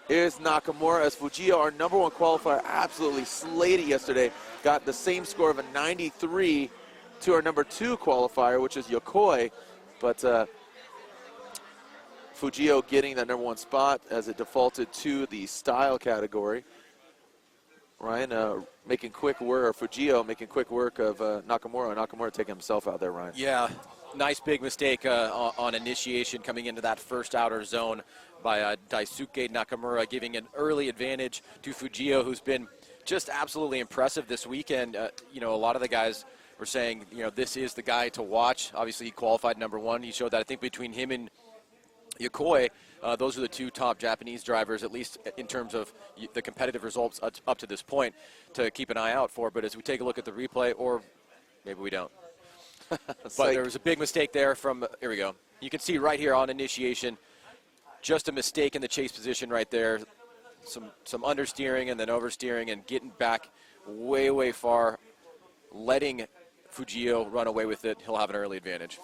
is Nakamura, as Fujio, our #1 qualifier, absolutely slayed it yesterday. Got the same score of a 93 to our #2 qualifier, which is Yokoi. But Fujio getting that #1 spot as it defaulted to the style category. Ryan making quick work, or Fujio making quick work of Nakamura. Nakamura taking himself out there, Ryan. Yeah, nice big mistake on initiation coming into that first outer zone by Daisuke Nakamura, giving an early advantage to Fujio, who's been just absolutely impressive this weekend. You know, a lot of the guys were saying, you know, this is the guy to watch. Obviously, he qualified #1. He showed that, I think, between him and Yokoi, those are the two top Japanese drivers, at least in terms of the competitive results up to this point, to keep an eye out for. But as we take a look at the replay, or maybe we don't. But there was a big mistake there from, here we go. You can see right here on initiation, just a mistake in the chase position right there. Some understeering and then oversteering and getting back way, way far, letting Fujio run away with it. He'll have an early advantage.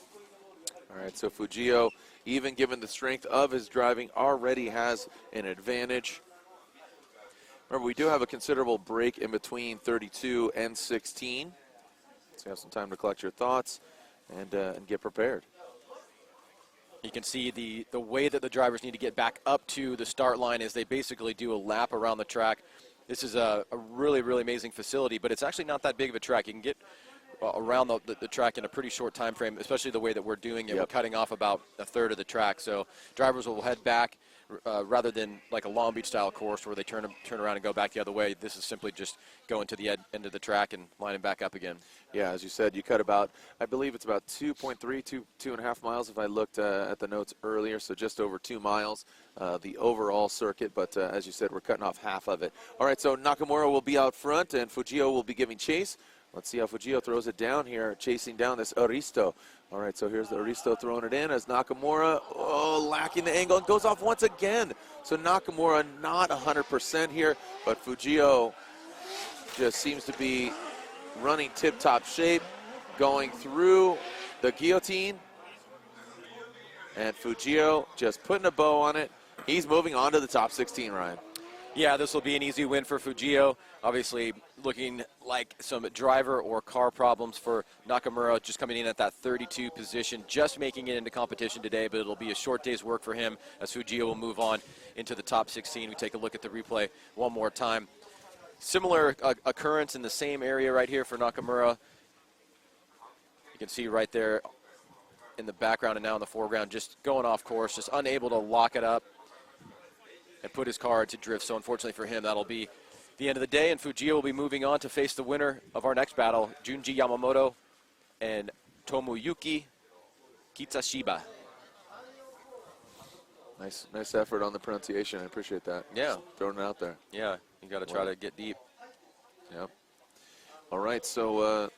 All right, so Fujio, even given the strength of his driving, already has an advantage. Remember, we do have a considerable break in between 32 and 16. So you have some time to collect your thoughts and get prepared. You can see the way that the drivers need to get back up to the start line is they basically do a lap around the track. This is a really, really amazing facility, but it's actually not that big of a track. You can get around the track in a pretty short time frame, especially the way that we're doing it. Yep. We're cutting off about a third of the track, so drivers will head back rather than like a Long Beach style course where they turn around and go back the other way. This is simply just going to the end of the track and lining back up again. Yeah, as you said, you cut about, I believe it's about 2.3, 2.5 miles if I looked at the notes earlier, so just over 2 miles, the overall circuit, but as you said, we're cutting off half of it. All right, so Nakamura will be out front and Fujio will be giving chase. Let's see how Fujio throws it down here, chasing down this Aristo. All right, so here's the Aristo throwing it in as Nakamura, lacking the angle, and goes off once again. So Nakamura not 100% here, but Fujio just seems to be running tip-top shape, going through the guillotine. And Fujio just putting a bow on it. He's moving on to the top 16, Ryan. Yeah, this will be an easy win for Fujio. Obviously, looking like some driver or car problems for Nakamura, just coming in at that 32 position, just making it into competition today, but it'll be a short day's work for him as Fujio will move on into the top 16. We take a look at the replay one more time. Similar occurrence in the same area right here for Nakamura. You can see right there in the background and now in the foreground, just going off course, just unable to lock it up and put his car into drift. So unfortunately for him, that'll be the end of the day, and Fujio will be moving on to face the winner of our next battle, Junji Yamamoto and Tomoyuki Kitsashiba. Nice effort on the pronunciation. I appreciate that. Yeah. Just throwing it out there. Yeah, you got to try to get deep. Yep. All right, so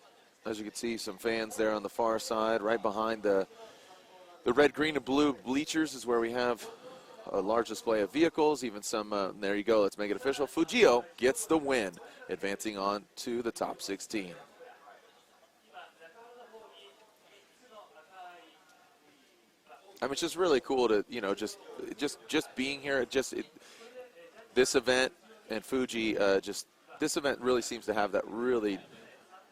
as you can see, some fans there on the far side, right behind the red, green, and blue bleachers is where we have a large display of vehicles, even some, there you go, let's make it official. Fujio gets the win, advancing on to the top 16. I mean, it's just really cool to, you know, just being here, this event and Fuji, this event really seems to have that really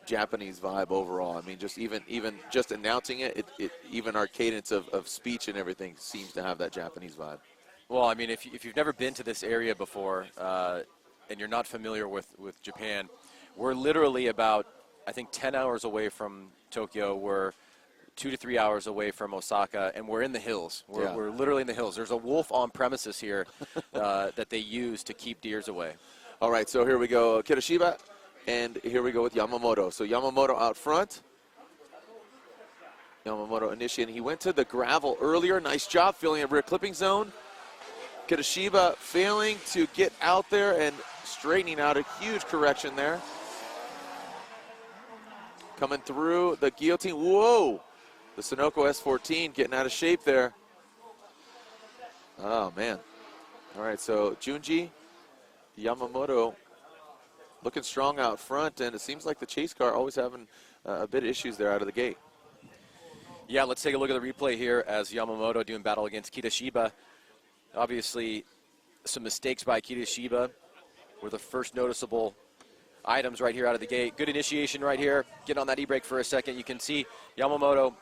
Japanese vibe overall. I mean, just even just announcing it, even our cadence of speech and everything seems to have that Japanese vibe. Well, I mean, if you've never been to this area before and you're not familiar with Japan, we're literally about, I think, 10 hours away from Tokyo. We're 2 to 3 hours away from Osaka, and we're in the hills. We're literally in the hills. There's a wolf on premises here that they use to keep deers away. All right, so here we go, Kitoshiba, and here we go with Yamamoto. So Yamamoto out front. Yamamoto initiating. He went to the gravel earlier. Nice job filling a rear clipping zone. Kitoshiba failing to get out there and straightening out a huge correction there. Coming through the guillotine. Whoa! The Sunoco S14 getting out of shape there. Oh, man. All right, so Junji Yamamoto looking strong out front, and it seems like the chase car always having a bit of issues there out of the gate. Yeah, let's take a look at the replay here as Yamamoto doing battle against Kitoshiba. Obviously, some mistakes by Kitoshiba were the first noticeable items right here out of the gate. Good initiation right here. Getting on that e-brake for a second. You can see Yamamoto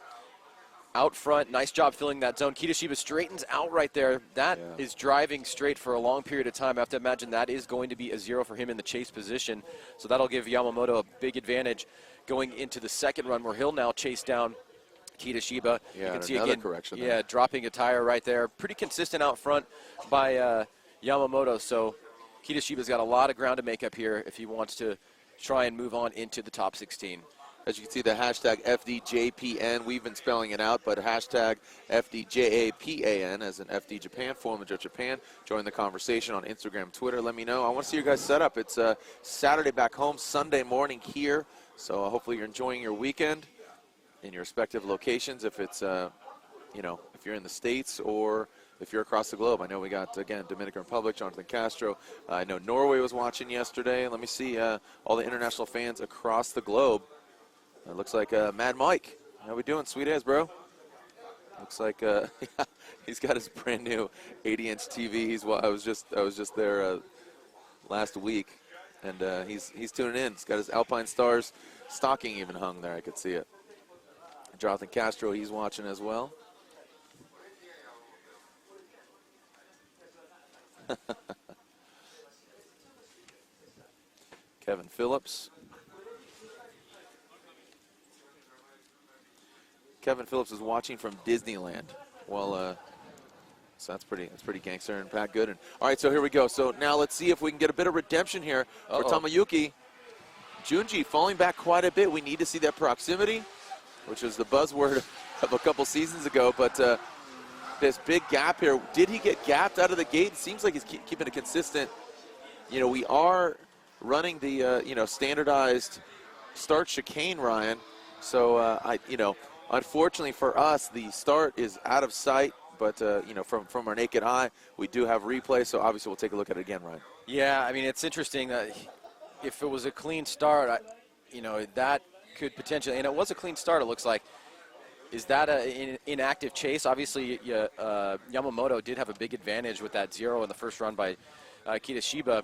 out front. Nice job filling that zone. Kitoshiba straightens out right there. That is driving straight for a long period of time. I have to imagine that is going to be a 0 for him in the chase position. So that'll give Yamamoto a big advantage going into the second run, where he'll now chase down Kitoshiba. Yeah, you can see another again, correction yeah, there. dropping a tire right there. Pretty consistent out front by Yamamoto. So Kitoshiba's got a lot of ground to make up here if he wants to try and move on into the top 16. As you can see, the hashtag FDJPN, we've been spelling it out, but hashtag FDJAPAN as in FD Japan, Forum of Japan. Join the conversation on Instagram, Twitter. Let me know. I want to see your guys set up. It's Saturday back home, Sunday morning here. So hopefully you're enjoying your weekend in your respective locations. If it's, you know, if you're in the States or if you're across the globe. I know we got, again, Dominican Republic, Jonathan Castro. I know Norway was watching yesterday. Let me see all the international fans across the globe. It looks like Mad Mike. How we doing, sweet ass, bro? Looks like he's got his brand new 80-inch TV. I was just there last week, and he's tuning in. He's got his Alpine Stars stocking even hung there. I could see it. Jonathan Castro, he's watching as well. Kevin Phillips. Kevin Phillips is watching from Disneyland. Well, so that's pretty gangster and Pat Gooden. All right, so here we go. So now let's see if we can get a bit of redemption here for Tamayuki. Junji falling back quite a bit. We need to see that proximity, which is the buzzword of a couple seasons ago. But this big gap here, did he get gapped out of the gate? It seems like he's keeping a consistent. You know, we are running the you know, standardized start chicane, Ryan. So unfortunately for us, the start is out of sight, but you know, from our naked eye, we do have replay, so obviously we'll take a look at it again, Ryan. Yeah, I mean, it's interesting that if it was a clean start, you know, that could potentially, and it was a clean start, it looks like. Is that an inactive chase? Obviously, Yamamoto did have a big advantage with that 0 in the first run by Kitoshiba.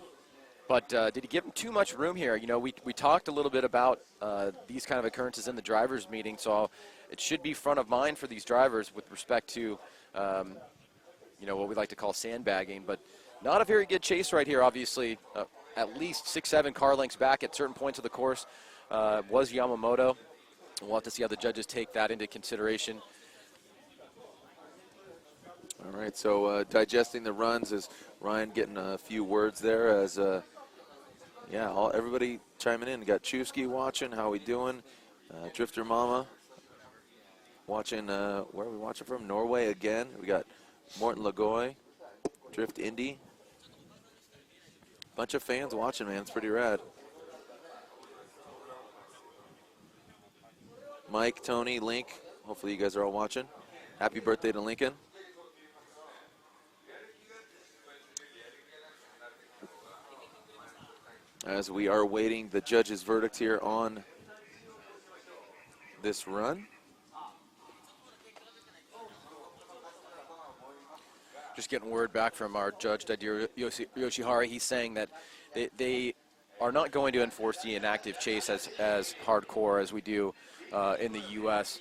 But did he give him too much room here? You know, we talked a little bit about these kind of occurrences in the drivers' meeting, so it should be front of mind for these drivers with respect to, you know, what we like to call sandbagging. But not a very good chase right here, obviously. At least 6-7 car lengths back at certain points of the course was Yamamoto. We'll have to see how the judges take that into consideration. All right, so digesting the runs is Ryan getting a few words there as, yeah, everybody chiming in. We got Chusky watching. How we doing? Drifter Mama watching. Where are we watching from? Norway again. We got Morton Lagoy, Drift Indy. Bunch of fans watching, man. It's pretty rad. Mike, Tony, Link. Hopefully you guys are all watching. Happy birthday to Lincoln. As we are awaiting the judge's verdict here on this run. Just getting word back from our judge, Daidiro Yoshihara. He's saying that they are not going to enforce the inactive chase as hardcore as we do in the U.S.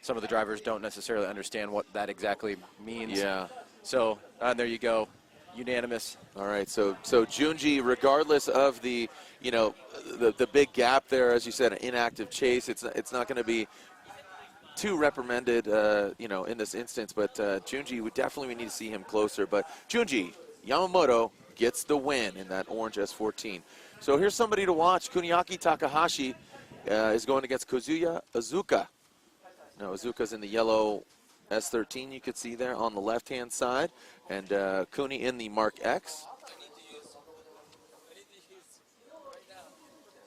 Some of the drivers don't necessarily understand what that exactly means. Yeah. So, there you go. Unanimous. All right, so Junji, regardless of the, you know, the big gap there, as you said, an inactive chase, it's not going to be too reprimanded, you know, in this instance. But Junji, we definitely need to see him closer. But Junji Yamamoto gets the win in that orange S14. So here's somebody to watch. Kuniaki Takahashi is going against Kazuya Iizuka. Now Iizuka's in the yellow S13 you could see there on the left-hand side, and Kuni in the Mark X.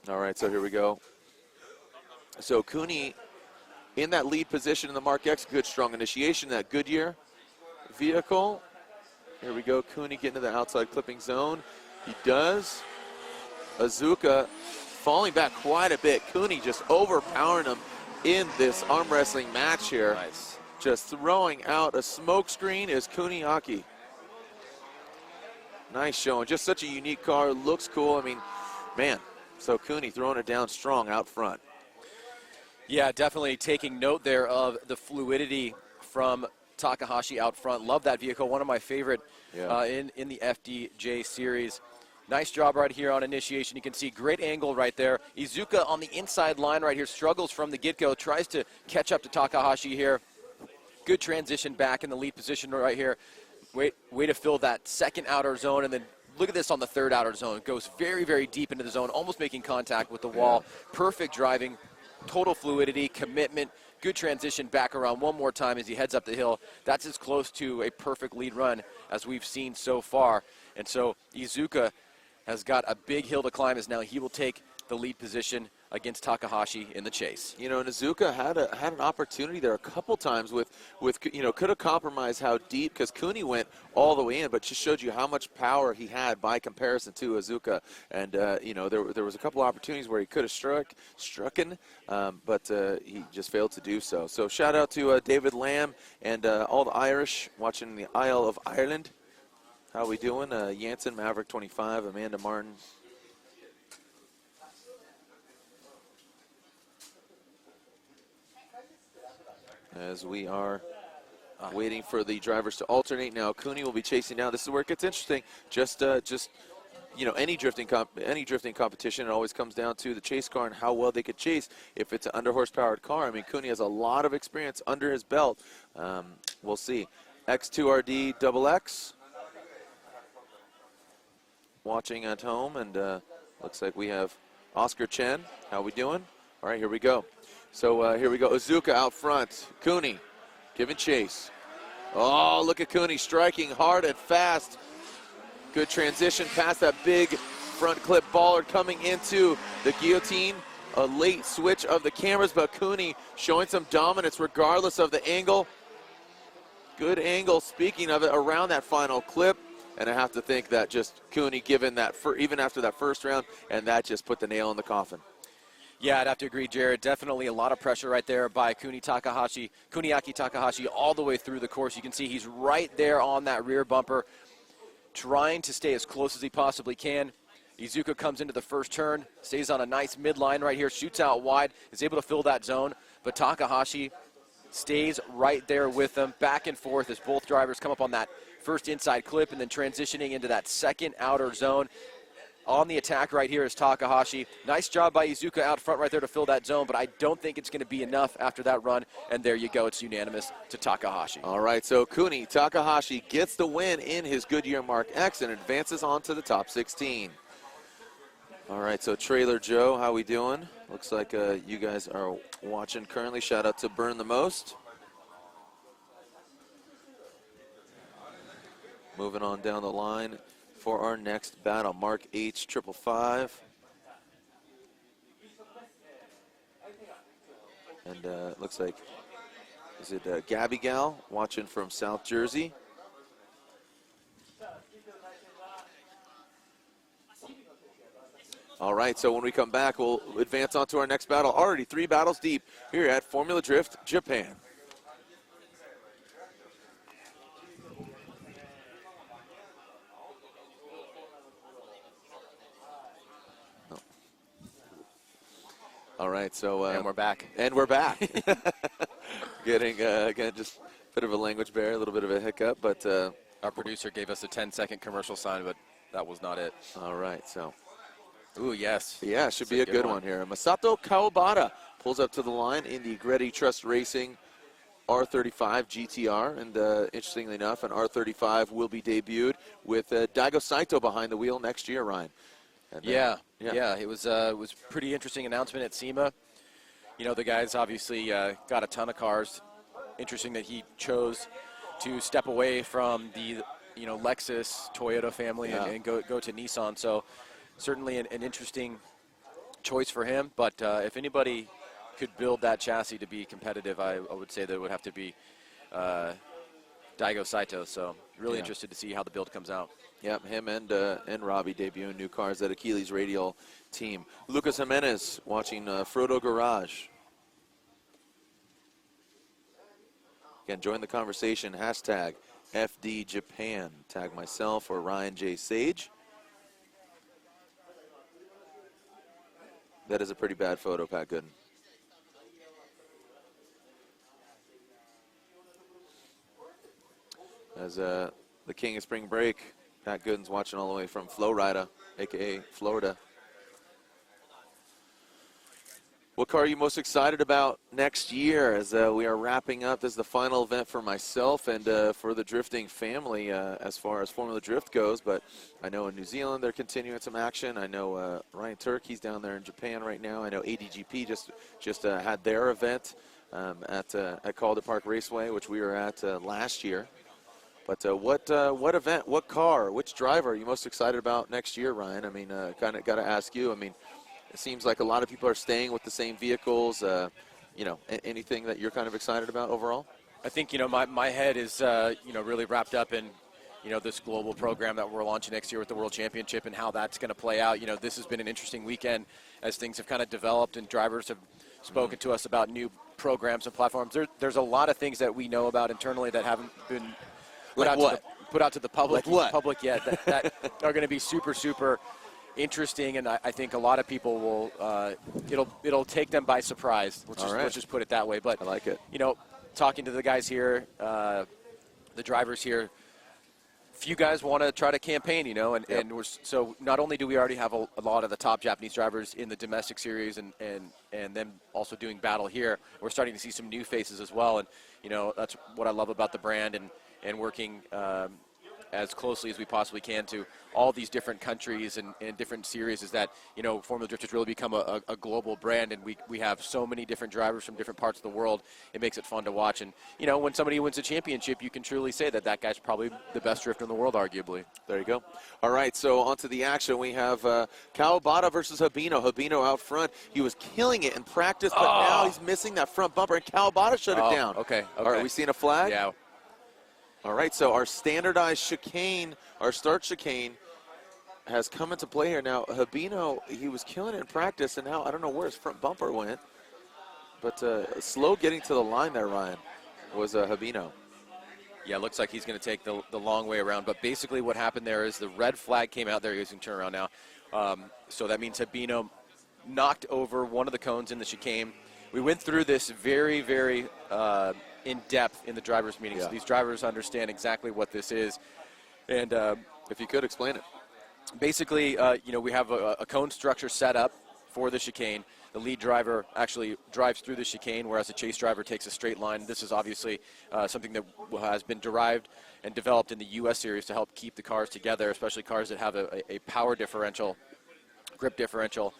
All right, so here we go. So Kuni in that lead position in the Mark X, good strong initiation, that Goodyear vehicle. Here we go, Kuni getting to the outside clipping zone. He does. Iizuka falling back quite a bit. Kuni just overpowering him in this arm wrestling match here. Nice. Just throwing out a smoke screen is Kuniaki. Nice showing. Just such a unique car. Looks cool. I mean, man. So Cooney throwing it down strong out front. Yeah, definitely taking note there of the fluidity from Takahashi out front. Love that vehicle. One of my favorite in the FDJ series. Nice job right here on initiation. You can see great angle right there. Iizuka on the inside line right here struggles from the get-go. Tries to catch up to Takahashi here. Good transition back in the lead position right here. Way to fill that second outer zone, and then look at this on the third outer zone. It goes very, very deep into the zone, almost making contact with the wall. Perfect driving, total fluidity, commitment, good transition back around one more time as he heads up the hill. That's as close to a perfect lead run as we've seen so far. And so Iizuka has got a big hill to climb as now he will take the lead position against Takahashi in the chase. You know, Iizuka had an opportunity there a couple times with you know, could have compromised how deep, because Cooney went all the way in, but just showed you how much power he had by comparison to Iizuka. And you know, there was a couple opportunities where he could have strucken, but he just failed to do so. So shout out to David Lamb and all the Irish watching the Isle of Ireland. How we doing? Jansen, Maverick 25, Amanda Martin. As we are waiting for the drivers to alternate now, Cooney will be chasing down. This is where it gets interesting. Just you know, any drifting competition, it always comes down to the chase car and how well they could chase. If it's an under horsepowered car, I mean, Cooney has a lot of experience under his belt. We'll see. X2RD XX watching at home, and looks like we have Oscar Chen. How we doing? All right, here we go. So here we go. Iizuka out front. Cooney giving chase. Oh, look at Cooney striking hard and fast. Good transition past that big front clip baller coming into the guillotine. A late switch of the cameras, but Cooney showing some dominance regardless of the angle. Good angle, speaking of it, around that final clip. And I have to think that just Cooney given that, even after that first round, and that just put the nail in the coffin. Yeah, I'd have to agree, Jared. Definitely a lot of pressure right there by Kuniaki Takahashi all the way through the course. You can see he's right there on that rear bumper, trying to stay as close as he possibly can. Iizuka comes into the first turn, stays on a nice midline right here, shoots out wide, is able to fill that zone, but Takahashi stays right there with them, back and forth as both drivers come up on that first inside clip and then transitioning into that second outer zone. On the attack right here is Takahashi. Nice job by Iizuka out front right there to fill that zone, but I don't think it's going to be enough after that run, and there you go. It's unanimous to Takahashi. All right, so Cooney Takahashi gets the win in his Goodyear Mark X and advances on to the top 16. All right, so Trailer Joe, how we doing? Looks like you guys are watching currently. Shout out to Burn the Most. Moving on down the line for our next battle, Mark H 555. And looks like, is it Gabby Gal watching from South Jersey? All right, so when we come back, we'll advance on to our next battle. Already 3 battles deep here at Formula Drift, Japan. All right, so and we're back. And we're back. Getting again just a bit of a language barrier, a little bit of a hiccup, but our producer gave us a 10-second commercial sign, but that was not it. All right, so. Ooh, yes. Yeah, should be a good one here. Masato Kawabata pulls up to the line in the Greddy Trust Racing R35 GTR, and interestingly enough, an R35 will be debuted with Daigo Saito behind the wheel next year, Ryan. And, yeah, it was pretty interesting announcement at SEMA. You know, the guys obviously got a ton of cars. Interesting that he chose to step away from the Lexus, Toyota family and go to Nissan. So certainly an interesting choice for him. But if anybody could build that chassis to be competitive, I would say that it would have to be Daigo Saito. So really interested to see how the build comes out. Yep, him and Robbie debuting new cars at Achilles Radial team. Lucas Jimenez watching Frodo Garage. Again, join the conversation, hashtag FDJPN. Tag myself or Ryan J. Sage. That is a pretty bad photo, Pat Gooden. As the king of spring break, Pat Gooden's watching all the way from Florida, a.k.a. Florida. What car are you most excited about next year as we are wrapping up? This is the final event for myself and for the drifting family as far as Formula Drift goes. But I know in New Zealand they're continuing some action. I know Ryan Turk, he's down there in Japan right now. I know ADGP just had their event at Calder Park Raceway, which we were at last year. But what event, what car, which driver are you most excited about next year, Ryan? I mean, kind of got to ask you. I mean, it seems like a lot of people are staying with the same vehicles. You know, anything that you're kind of excited about overall? I think, you know, my head is, you know, really wrapped up in, you know, this global program that we're launching next year with the World Championship and how that's going to play out. You know, this has been an interesting weekend as things have kind of developed and drivers have spoken to us about new programs and platforms. There's a lot of things that we know about internally that haven't been put out to the public, yet that are going to be super interesting, and I think a lot of people will it'll take them by surprise. Let's just put it that way. But I like it. You know, talking to the guys here, the drivers here, few guys want to try to campaign, you know, and so not only do we already have a lot of the top Japanese drivers in the domestic series and then also doing battle here, we're starting to see some new faces as well, and you know that's what I love about the brand and working as closely as we possibly can to all these different countries and different series, is that, you know, Formula Drift has really become a global brand, and we have so many different drivers from different parts of the world. It makes it fun to watch. And, you know, when somebody wins a championship, you can truly say that guy's probably the best drifter in the world, arguably. There you go. All right, so on to the action. We have Kawabata versus Habino. Habino out front. He was killing it in practice, but now he's missing that front bumper, and Kawabata shut it down. Okay. All right, we seen a flag? Yeah. All right, so our standardized chicane, our start chicane, has come into play here. Now, Habino, he was killing it in practice, and now I don't know where his front bumper went. But slow getting to the line there, Ryan, was Habino. Yeah, it looks like he's going to take the long way around. But basically what happened there is the red flag came out there. He's going to turn around now. So that means Habino knocked over one of the cones in the chicane. We went through this very in depth in the drivers' meeting, so these drivers understand exactly what this is. And if you could explain it. Basically, you know, we have a cone structure set up for the chicane. The lead driver actually drives through the chicane, whereas the chase driver takes a straight line. This is obviously something that has been derived and developed in the U.S. series to help keep the cars together, especially cars that have a power differential, grip differential.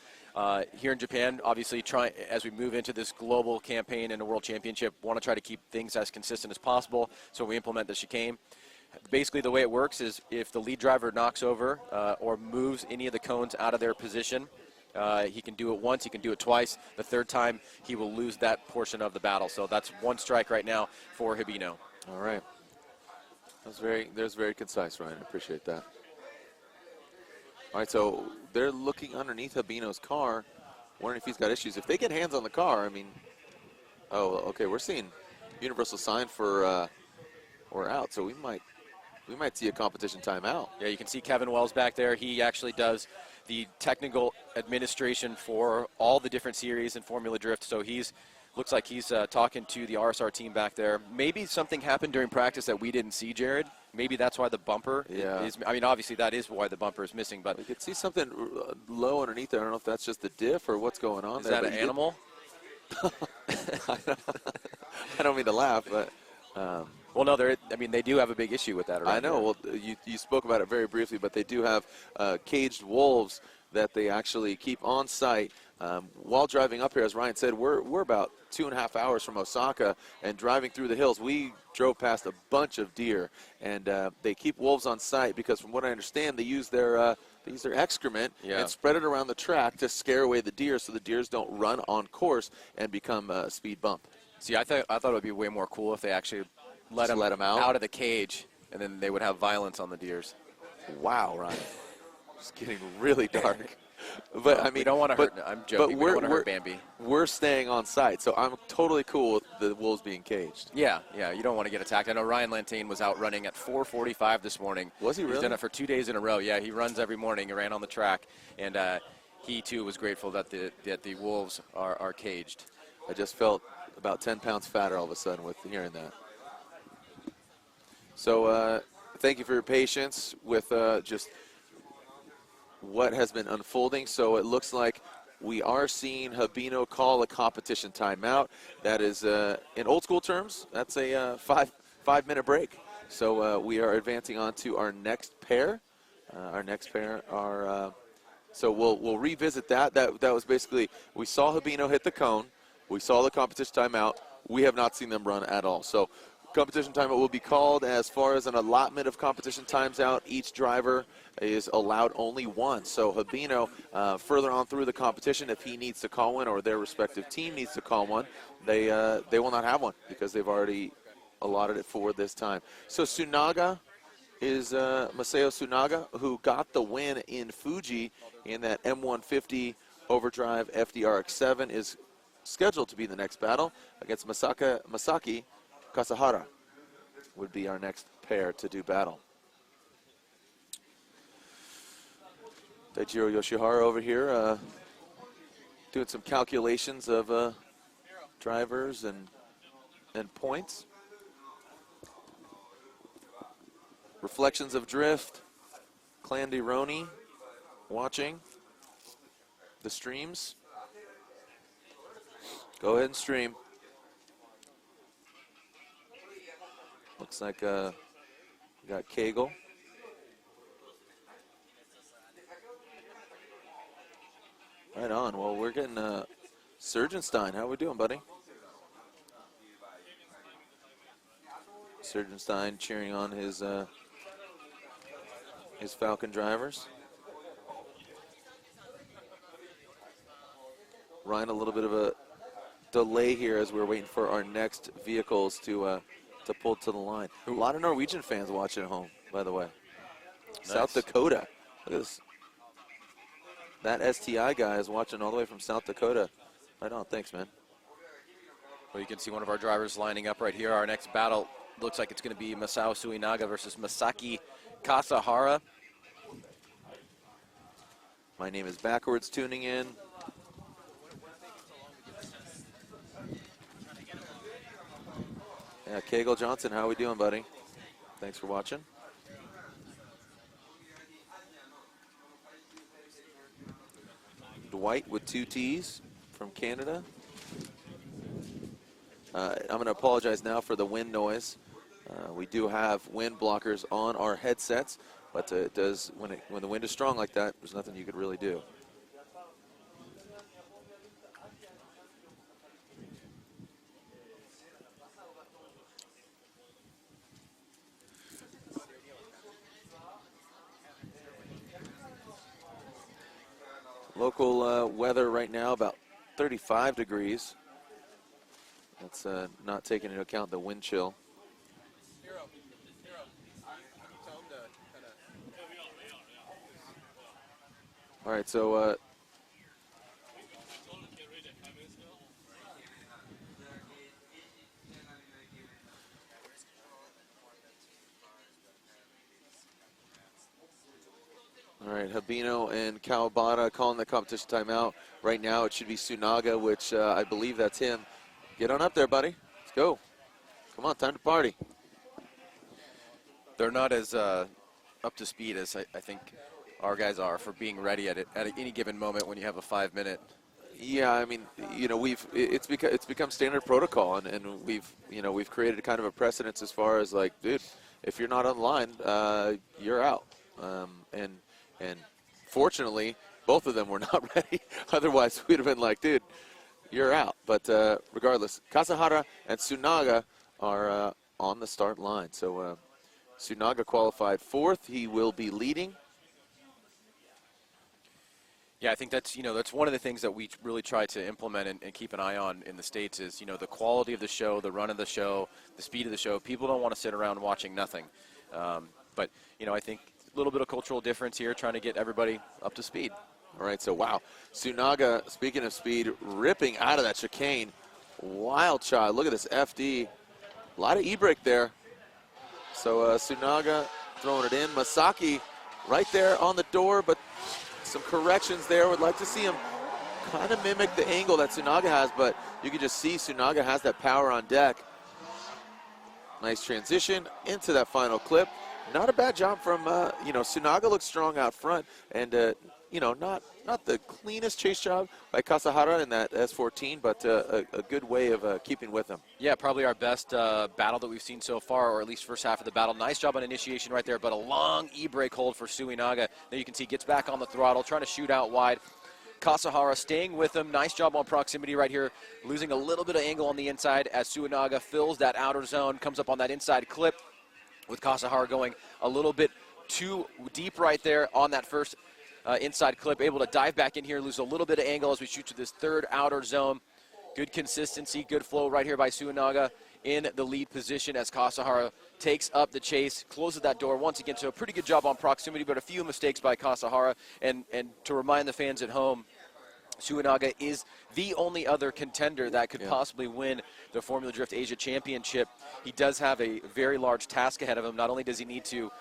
Here in Japan, obviously, as we move into this global campaign and a world championship, want to try to keep things as consistent as possible, so we implement the chicane. Basically, the way it works is if the lead driver knocks over or moves any of the cones out of their position, he can do it once, he can do it twice. The third time, he will lose that portion of the battle. So that's one strike right now for Habino. All right. That's very concise, Ryan. I appreciate that. All right, so they're looking underneath Habino's car, wondering if he's got issues. If they get hands on the car, I mean, oh, okay, we're seeing universal sign for we're out, so we might see a competition timeout. Yeah, you can see Kevin Wells back there. He actually does the technical administration for all the different series in Formula Drift, so looks like he's talking to the RSR team back there. Maybe something happened during practice that we didn't see, Jared. Maybe that's why the bumper is, I mean, obviously that is why the bumper is missing, but we could see something low underneath there. I don't know if that's just the diff or what's going on there. Is that an animal? I don't mean to laugh, but well, no, I mean, they do have a big issue with that. I know. Well, you spoke about it very briefly, but they do have caged wolves that they actually keep on site. While driving up here, as Ryan said, we're about 2.5 hours from Osaka, and driving through the hills, we drove past a bunch of deer, and they keep wolves on site because, from what I understand, they use their excrement and spread it around the track to scare away the deer, so the deers don't run on course and become a speed bump. See, I thought it would be way more cool if they actually let them out of the cage, and then they would have violence on the deers. Wow, Ryan. It's getting really dark. But I mean, we don't want to hurt. I'm joking. We don't want to hurt Bambi. We're staying on site, so I'm totally cool with the wolves being caged. Yeah. You don't want to get attacked. I know Ryan Lantane was out running at 4:45 this morning. Was he really? He's done it for 2 days in a row. Yeah, he runs every morning. He ran on the track, and he too was grateful that the wolves are caged. I just felt about 10 pounds fatter all of a sudden with hearing that. So thank you for your patience with just what has been unfolding. So it looks like we are seeing Habino call a competition timeout. That is, in old school terms, that's a five-minute break. So we are advancing on to our next pair. Our next pair are, so we'll revisit that. That was basically, we saw Habino hit the cone. We saw the competition timeout. We have not seen them run at all. So competition timeout will be called. As far as an allotment of competition times out, each driver is allowed only one. So Habino, further on through the competition, if he needs to call one or their respective team needs to call one, they will not have one because they've already allotted it for this time. So Tsunaga is Masao Tsunaga, who got the win in Fuji in that M150 Overdrive FDRX7, is scheduled to be the next battle against Masaki Kasahara. Would be our next pair to do battle. Daijiro Yoshihara over here doing some calculations of drivers and points. Reflections of Drift, Clandy Roney watching the streams. Go ahead and stream. Looks like we got Cagle. Right on. Well, we're getting Surgeonstein. How we doing, buddy? Surgeonstein cheering on his Falcon drivers. Ryan, a little bit of a delay here as we're waiting for our next vehicles to pull to the line. A lot of Norwegian fans watching at home, by the way. Nice. South Dakota. Look at this. That STI guy is watching all the way from South Dakota. Right on. Thanks, man. Well, you can see one of our drivers lining up right here. Our next battle looks like it's going to be Masao Tsunaga versus Masaki Kasahara. My name is Backwards tuning in. Yeah, Cagle Johnson, how we doing, buddy? Thanks for watching. Dwight with 2 T's from Canada. I'm going to apologize now for the wind noise. We do have wind blockers on our headsets, but it does when the wind is strong like that, there's nothing you could really do. Local weather right now about 35 degrees. That's not taking into account the wind chill. All right, so all right, Habino and Kawabata calling the competition timeout. Right now it should be Tsunaga, which I believe that's him. Get on up there, buddy. Let's go. Come on, time to party. They're not as up to speed as I think our guys are for being ready at any given moment when you have a 5-minute. Yeah, I mean, you know, it's become standard protocol, and we've created kind of a precedence as far as like, dude, if you're not online, you're out. And fortunately, both of them were not ready. Otherwise, we'd have been like, dude, you're out. But regardless, Kasahara and Tsunaga are on the start line. So Tsunaga qualified 4th. He will be leading. Yeah, I think that's one of the things that we really try to implement and keep an eye on in the States is, the quality of the show, the run of the show, the speed of the show. People don't want to sit around watching nothing. But, I think a little bit of cultural difference here, trying to get everybody up to speed. All right, so wow. Tsunaga, speaking of speed, ripping out of that chicane. Wild shot. Look at this FD. A lot of e-brake there. So Tsunaga throwing it in. Masaki right there on the door, but some corrections there. Would like to see him kind of mimic the angle that Tsunaga has, but you can just see Tsunaga has that power on deck. Nice transition into that final clip. Not a bad job from, Tsunaga looks strong out front, and, not the cleanest chase job by Kasahara in that S14, but a good way of keeping with him. Yeah, probably our best battle that we've seen so far, or at least first half of the battle. Nice job on initiation right there, but a long e-brake hold for Suinaga. There you can see gets back on the throttle, trying to shoot out wide. Kasahara staying with him. Nice job on proximity right here, losing a little bit of angle on the inside as Suinaga fills that outer zone, comes up on that inside clip with Kasahara going a little bit too deep right there on that first inside clip, able to dive back in here, lose a little bit of angle as we shoot to this third outer zone. Good consistency, good flow right here by Suinaga in the lead position as Kasahara takes up the chase, closes that door once again. So a pretty good job on proximity, but a few mistakes by Kasahara. And to remind the fans at home, Suinaga is the only other contender that could possibly win the Formula Drift Asia Championship. He does have a very large task ahead of him. Not only does he need to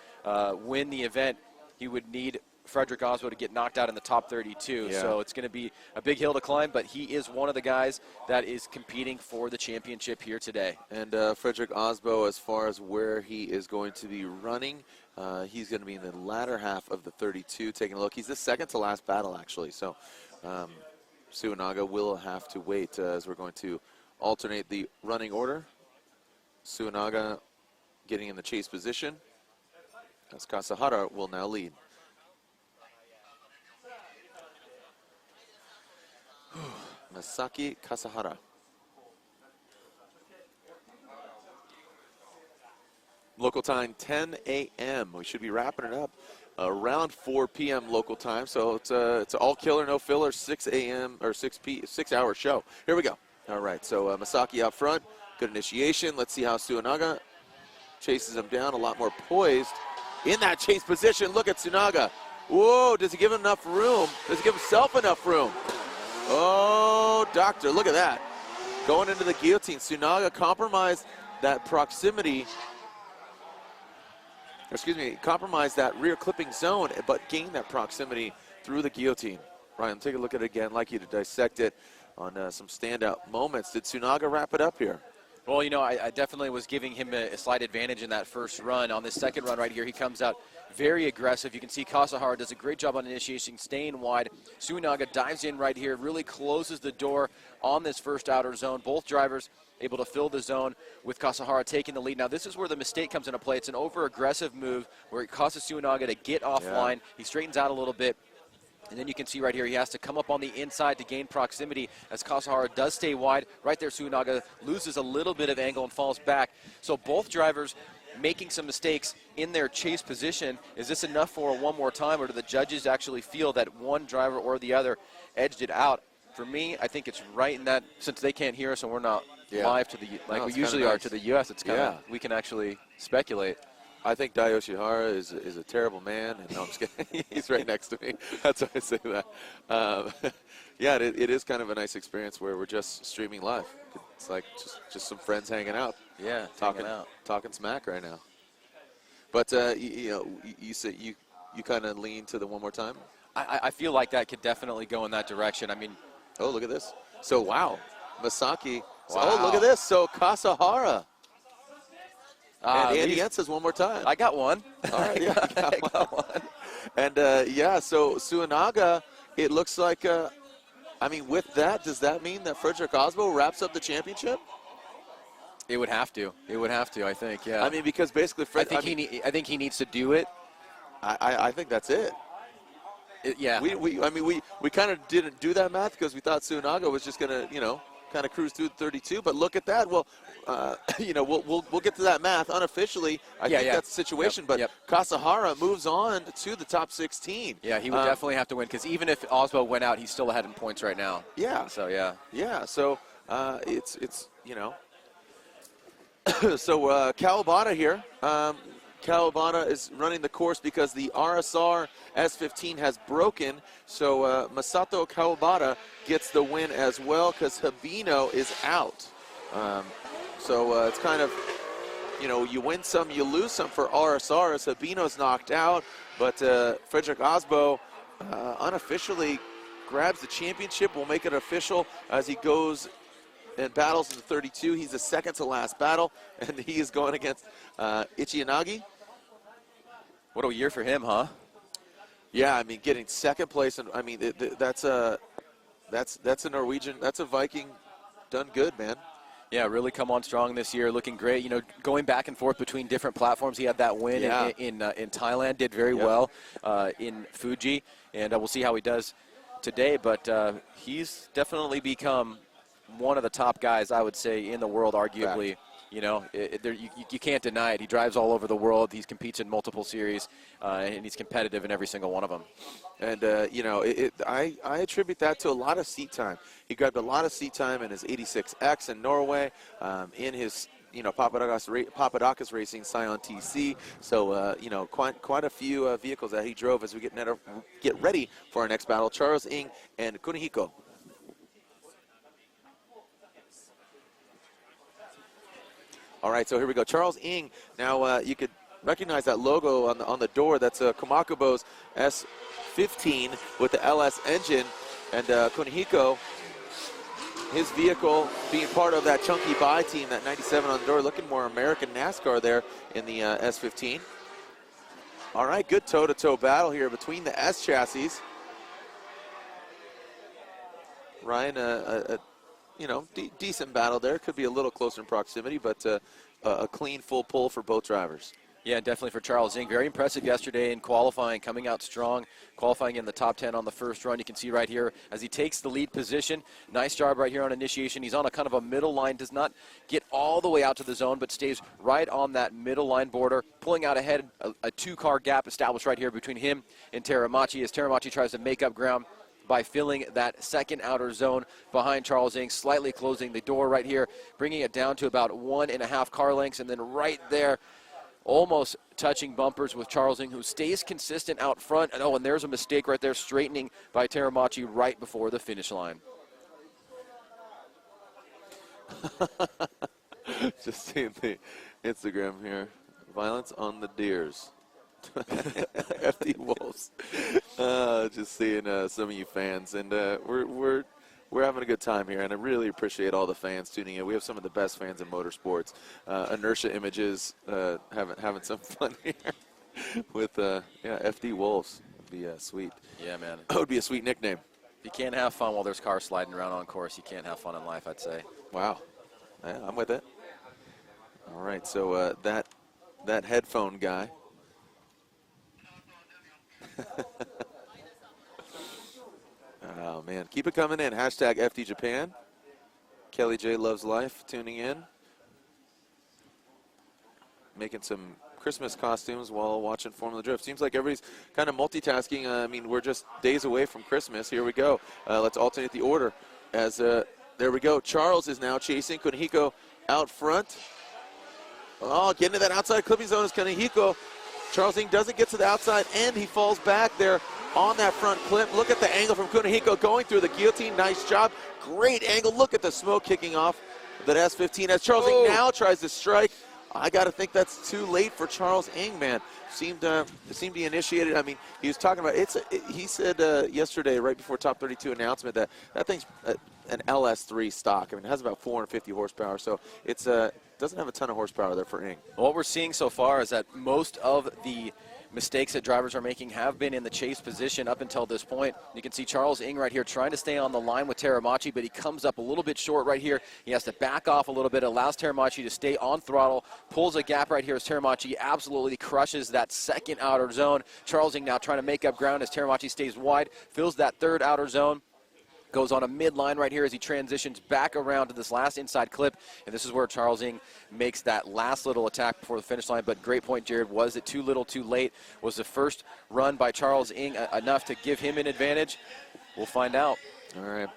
win the event, he would need Frederick Osbo to get knocked out in the top 32. So it's going to be a big hill to climb, but he is one of the guys that is competing for the championship here today. And Frederick Osbo, as far as where he is going to be running, he's going to be in the latter half of the 32. Taking a look, he's the second to last battle, actually. So Suinaga will have to wait as we're going to alternate the running order. Suinaga getting in the chase position as Kasahara will now lead. Masaki Kasahara. Local time 10 a.m. We should be wrapping it up around 4 p.m. local time. So it's all killer, no filler, 6 a.m. or 6 hour show. Here we go. All right. So Masaki out front. Good initiation. Let's see how Suinaga chases him down. A lot more poised in that chase position. Look at Tsunaga. Whoa, does he give him enough room? Does he give himself enough room? Oh, doctor, look at that. Going into the guillotine. Tsunaga compromised that proximity. Compromised that rear clipping zone, but gained that proximity through the guillotine. Ryan, take a look at it again. I'd like you to dissect it on some standout moments. Did Tsunaga wrap it up here? Well, I definitely was giving him a slight advantage in that first run. On this second run right here, he comes out very aggressive. You can see Kasahara does a great job on initiation, staying wide. Suinaga dives in right here, really closes the door on this first outer zone. Both drivers able to fill the zone with Kasahara taking the lead. Now, this is where the mistake comes into play. It's an over-aggressive move where it causes Suinaga to get offline. He straightens out a little bit. And then you can see right here, he has to come up on the inside to gain proximity as Kasahara does stay wide. Right there, Suinaga loses a little bit of angle and falls back. So both drivers making some mistakes in their chase position. Is this enough for one more time, or do the judges actually feel that one driver or the other edged it out? For me, I think it's right in that, since they can't hear us and we're not live to the, like we usually are to the U.S., it's kind of, we can actually speculate. I think Dai Yoshihara is a terrible man, and no, I'm just kidding. He's right next to me. That's why I say that. It is kind of a nice experience where we're just streaming live. It's like just some friends hanging out. Yeah, talking smack right now. But you say you kind of lean to the one more time. I feel like that could definitely go in that direction. I mean, oh, look at this. So wow, Masaki. Wow. So, oh, look at this. So Kasahara. And Andy Ent says one more time. I got one. All right, I got one. And, so Suinaga, it looks like, with that, does that mean that Frederick Osbo wraps up the championship? It would have to. It would have to, I think, yeah. Because basically I think he needs to do it. I think that's it. Yeah. We kind of didn't do that math because we thought Suinaga was just going to, kind of cruise through 32, but look at that. Well, we'll get to that math unofficially. I think that's the situation. But Kasahara moves on to the top 16. Yeah, he would definitely have to win because even if Osbo went out, he's still ahead in points right now. Yeah. So yeah. Yeah. So it's So Kawabata here. Kawabata is running the course because the RSR S15 has broken. So Masato Kawabata gets the win as well because Habino is out. So it's kind of, you know, you win some, you lose some for RSR as Habino's knocked out. But Frederick Osbo unofficially grabs the championship. We'll make it official as he goes and battles in the 32. He's the second to last battle, and he is going against Ichiyanagi. What a year for him, huh? Yeah, I mean, getting second place, and I mean, that's a Norwegian, that's a Viking done good, man. Yeah, really come on strong this year, looking great. You know, going back and forth between different platforms. He had that win in Thailand, did very well in Fuji, and we'll see how he does today. But he's definitely become one of the top guys, I would say, in the world, arguably. Fact. You know, you can't deny it. He drives all over the world. He competes in multiple series, and he's competitive in every single one of them. And, you know, I attribute that to a lot of seat time. He grabbed a lot of seat time in his 86X in Norway, in his, you know, Papadakis Racing Scion TC. So, you know, quite a few vehicles that he drove as we get ready for our next battle. Charles Ng and Kunihiko. All right, so here we go. Charles Ng. Now you could recognize that logo on the door. That's Kumakubo's S15 with the LS engine, and Kunihiko, his vehicle being part of that chunky buy team, that 97 on the door, looking more American NASCAR there in the S15. All right, good toe-to-toe battle here between the S chassis. Ryan, you know, decent battle there. Could be a little closer in proximity, but a clean full pull for both drivers. Yeah, definitely for Charles Ng. Very impressive yesterday in qualifying, coming out strong, qualifying in the top 10 on the first run. You can see right here as he takes the lead position. Nice job right here on initiation. He's on a kind of a middle line, does not get all the way out to the zone, but stays right on that middle line border, pulling out ahead, a two-car gap established right here between him and Teramachi as Teramachi tries to make up ground by filling that second outer zone behind Charles Ng, slightly closing the door right here, bringing it down to about 1.5 car lengths, and then right there, almost touching bumpers with Charles Ng, who stays consistent out front. And, oh, and there's a mistake right there, straightening by Teramachi right before the finish line. Just seeing the Instagram here. Violence on the deers. FD Wolves. Just seeing some of you fans, and we're having a good time here, and I really appreciate all the fans tuning in. We have some of the best fans in motorsports. Inertia Images having some fun here with FD Wolves. Would be sweet. Yeah, man. That would be a sweet nickname. If you can't have fun while there's cars sliding around on course, you can't have fun in life, I'd say. Wow, yeah, I'm with it. All right, so that headphone guy. Oh man, keep it coming in. Hashtag FDJPN. Kelly J Loves Life tuning in. Making some Christmas costumes while watching Formula Drift. Seems like everybody's kind of multitasking. I mean, we're just days away from Christmas. Here we go. Let's alternate the order. As there we go. Charles is now chasing. Kunihiko out front. Oh, getting to that outside clipping zone is Kunihiko. Charles Ng doesn't get to the outside, and he falls back there on that front clip. Look at the angle from Kunihiko going through the guillotine. Nice job. Great angle. Look at the smoke kicking off that S15 as Charles Ng now tries to strike. I got to think that's too late for Charles Ng, man. Seemed to be initiated. I mean, he was talking about he said yesterday, right before Top 32 announcement, that thing's an LS3 stock. I mean, it has about 450 horsepower, so it's doesn't have a ton of horsepower there for Ng. What we're seeing so far is that most of the mistakes that drivers are making have been in the chase position up until this point. You can see Charles Ng right here trying to stay on the line with Teramachi, but he comes up a little bit short right here. He has to back off a little bit, allows Teramachi to stay on throttle, pulls a gap right here as Teramachi absolutely crushes that second outer zone. Charles Ng now trying to make up ground as Teramachi stays wide, fills that third outer zone. Goes on a midline right here as he transitions back around to this last inside clip. And this is where Charles Ng makes that last little attack before the finish line. But great point, Jared. Was it too little, too late? Was the first run by Charles Ng enough to give him an advantage? We'll find out. All right.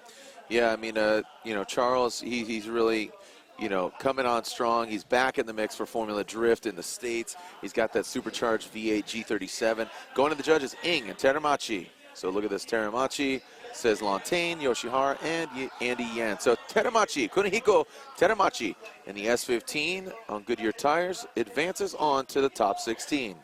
Yeah, I mean, you know, Charles, he's really you know, coming on strong. He's back in the mix for Formula Drift in the States. He's got that supercharged V8 G37. Going to the judges, Ing and Teramachi. So look at this, Teramachi, says Lantain, Yoshihara, and Andy Yan. So Teramachi, Kunihiko Teramachi in the S15 on Goodyear tires advances on to the top 16.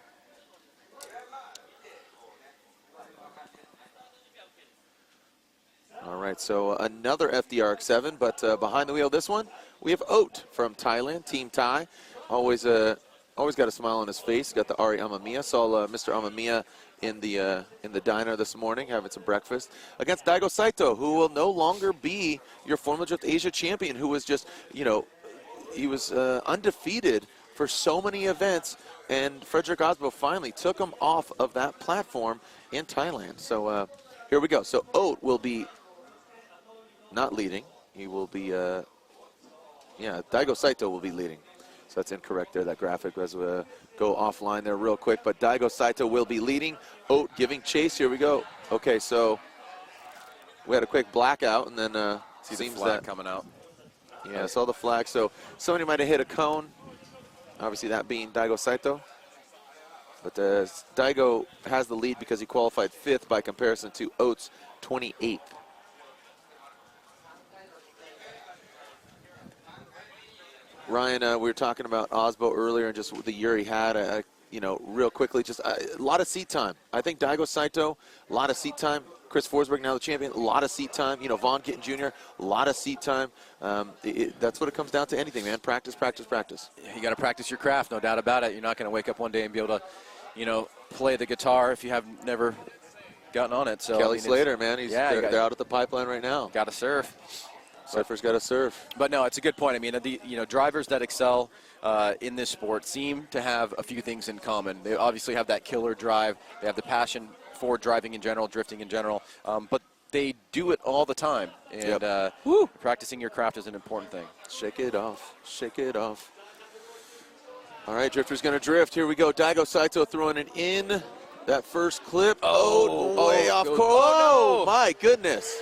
All right, so another FDRX7, but behind the wheel this one, we have Oat from Thailand, Team Thai. Always got a smile on his face. Got the Ari Amamiya. Saw Mr. Amamiya in the diner this morning having some breakfast against Daigo Saito, who will no longer be your Formula Drift Asia champion, who was just, you know, he was undefeated for so many events, and Frederick Osbo finally took him off of that platform in Thailand. So here we go. So Oat will be not leading. He will be, yeah, Daigo Saito will be leading. So that's incorrect there. That graphic was go offline there real quick. But Daigo Saito will be leading. Oat giving chase. Here we go. Okay, so we had a quick blackout, and then seems the flag that coming out. Yeah, I saw the flag. So somebody might have hit a cone. Obviously, that being Daigo Saito. But Daigo has the lead because he qualified 5th by comparison to Oat's 28th. Ryan, we were talking about Osbo earlier and just the year he had. You know, real quickly, just a lot of seat time. I think Daigo Saito, a lot of seat time. Chris Forsberg, now the champion, a lot of seat time. You know, Vaughn Kitten Jr., a lot of seat time. That's what it comes down to anything, man. Practice, practice, practice. You got to practice your craft, no doubt about it. You're not going to wake up one day and be able to, you know, play the guitar if you have never gotten on it. So Kelly Slater, man, they're out at the pipeline right now. Got to surf. Surfer's got to surf. But no, it's a good point. I mean, drivers that excel in this sport seem to have a few things in common. They obviously have that killer drive. They have the passion for driving in general, drifting in general. But they do it all the time. And practicing your craft is an important thing. Shake it off. Shake it off. All right, Drifter's going to drift. Here we go. Daigo Saito throwing it in. That first clip. Off course. Oh, no. My goodness.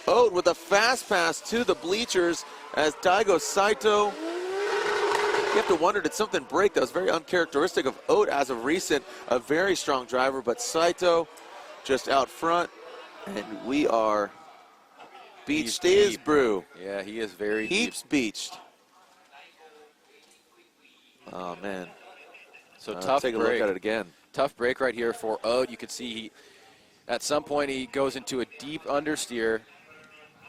Oat with a fast pass to the bleachers as Daigo Saito. You have to wonder, did something break? That was very uncharacteristic of Oat as of recent. A very strong driver, but Saito just out front. And we are beached as brew. Yeah, he is very Heaps deep. Beached. Oh, man. So tough take a break. look at it again. Tough break right here for Oat. You could see at some point he goes into a deep understeer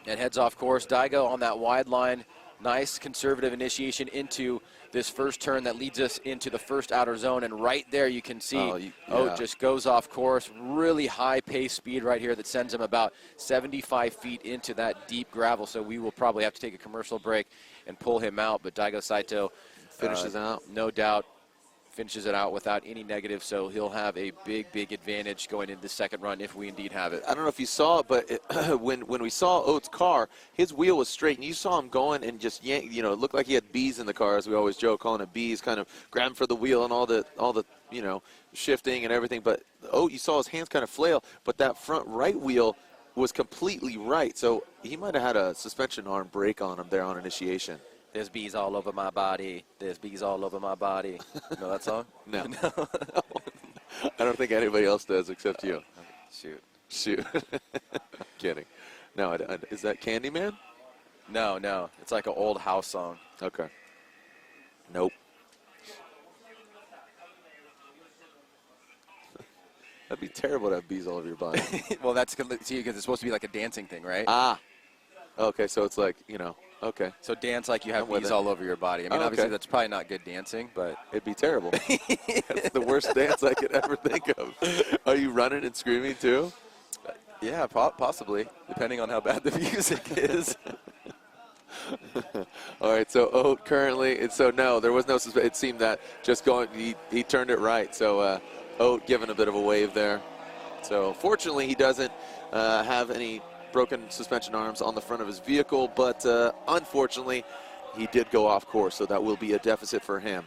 and heads off course. Daigo on that wide line, nice conservative initiation into this first turn that leads us into the first outer zone. And right there you can see Oat just goes off course. Really high pace speed right here that sends him about 75 feet into that deep gravel. So we will probably have to take a commercial break and pull him out. But Daigo Saito finishes out. No doubt. Finishes it out without any negative, so he'll have a big advantage going into the second run if we indeed have it. I don't know if you saw it, but when we saw Oat's car, his wheel was straight, and you saw him going and just yank. You know, it looked like he had bees in the car, as we always joke, calling it bees, kind of grabbing for the wheel and all the you know, shifting and everything. But Oat, you saw his hands kind of flail, but that front right wheel was completely right. So he might have had a suspension arm break on him there on initiation. There's bees all over my body. There's bees all over my body. You know that song? No. I don't think anybody else does except you. Shoot. Kidding. No, is that Candyman? No. It's like an old house song. Okay. Nope. That'd be terrible to have bees all over your body. Well, that's because it's supposed to be like a dancing thing, right? Ah. Okay, so it's like, you know. Okay. So dance like you have bees all over your body. I mean, obviously that's probably not good dancing, but it'd be terrible. That's the worst dance I could ever think of. Are you running and screaming too? Yeah, possibly, depending on how bad the music is. All right, so Oat currently, so no, there was no, it seemed that just going, he turned it right. So Oat giving a bit of a wave there. So fortunately he doesn't have any broken suspension arms on the front of his vehicle, but unfortunately he did go off course, so that will be a deficit for him.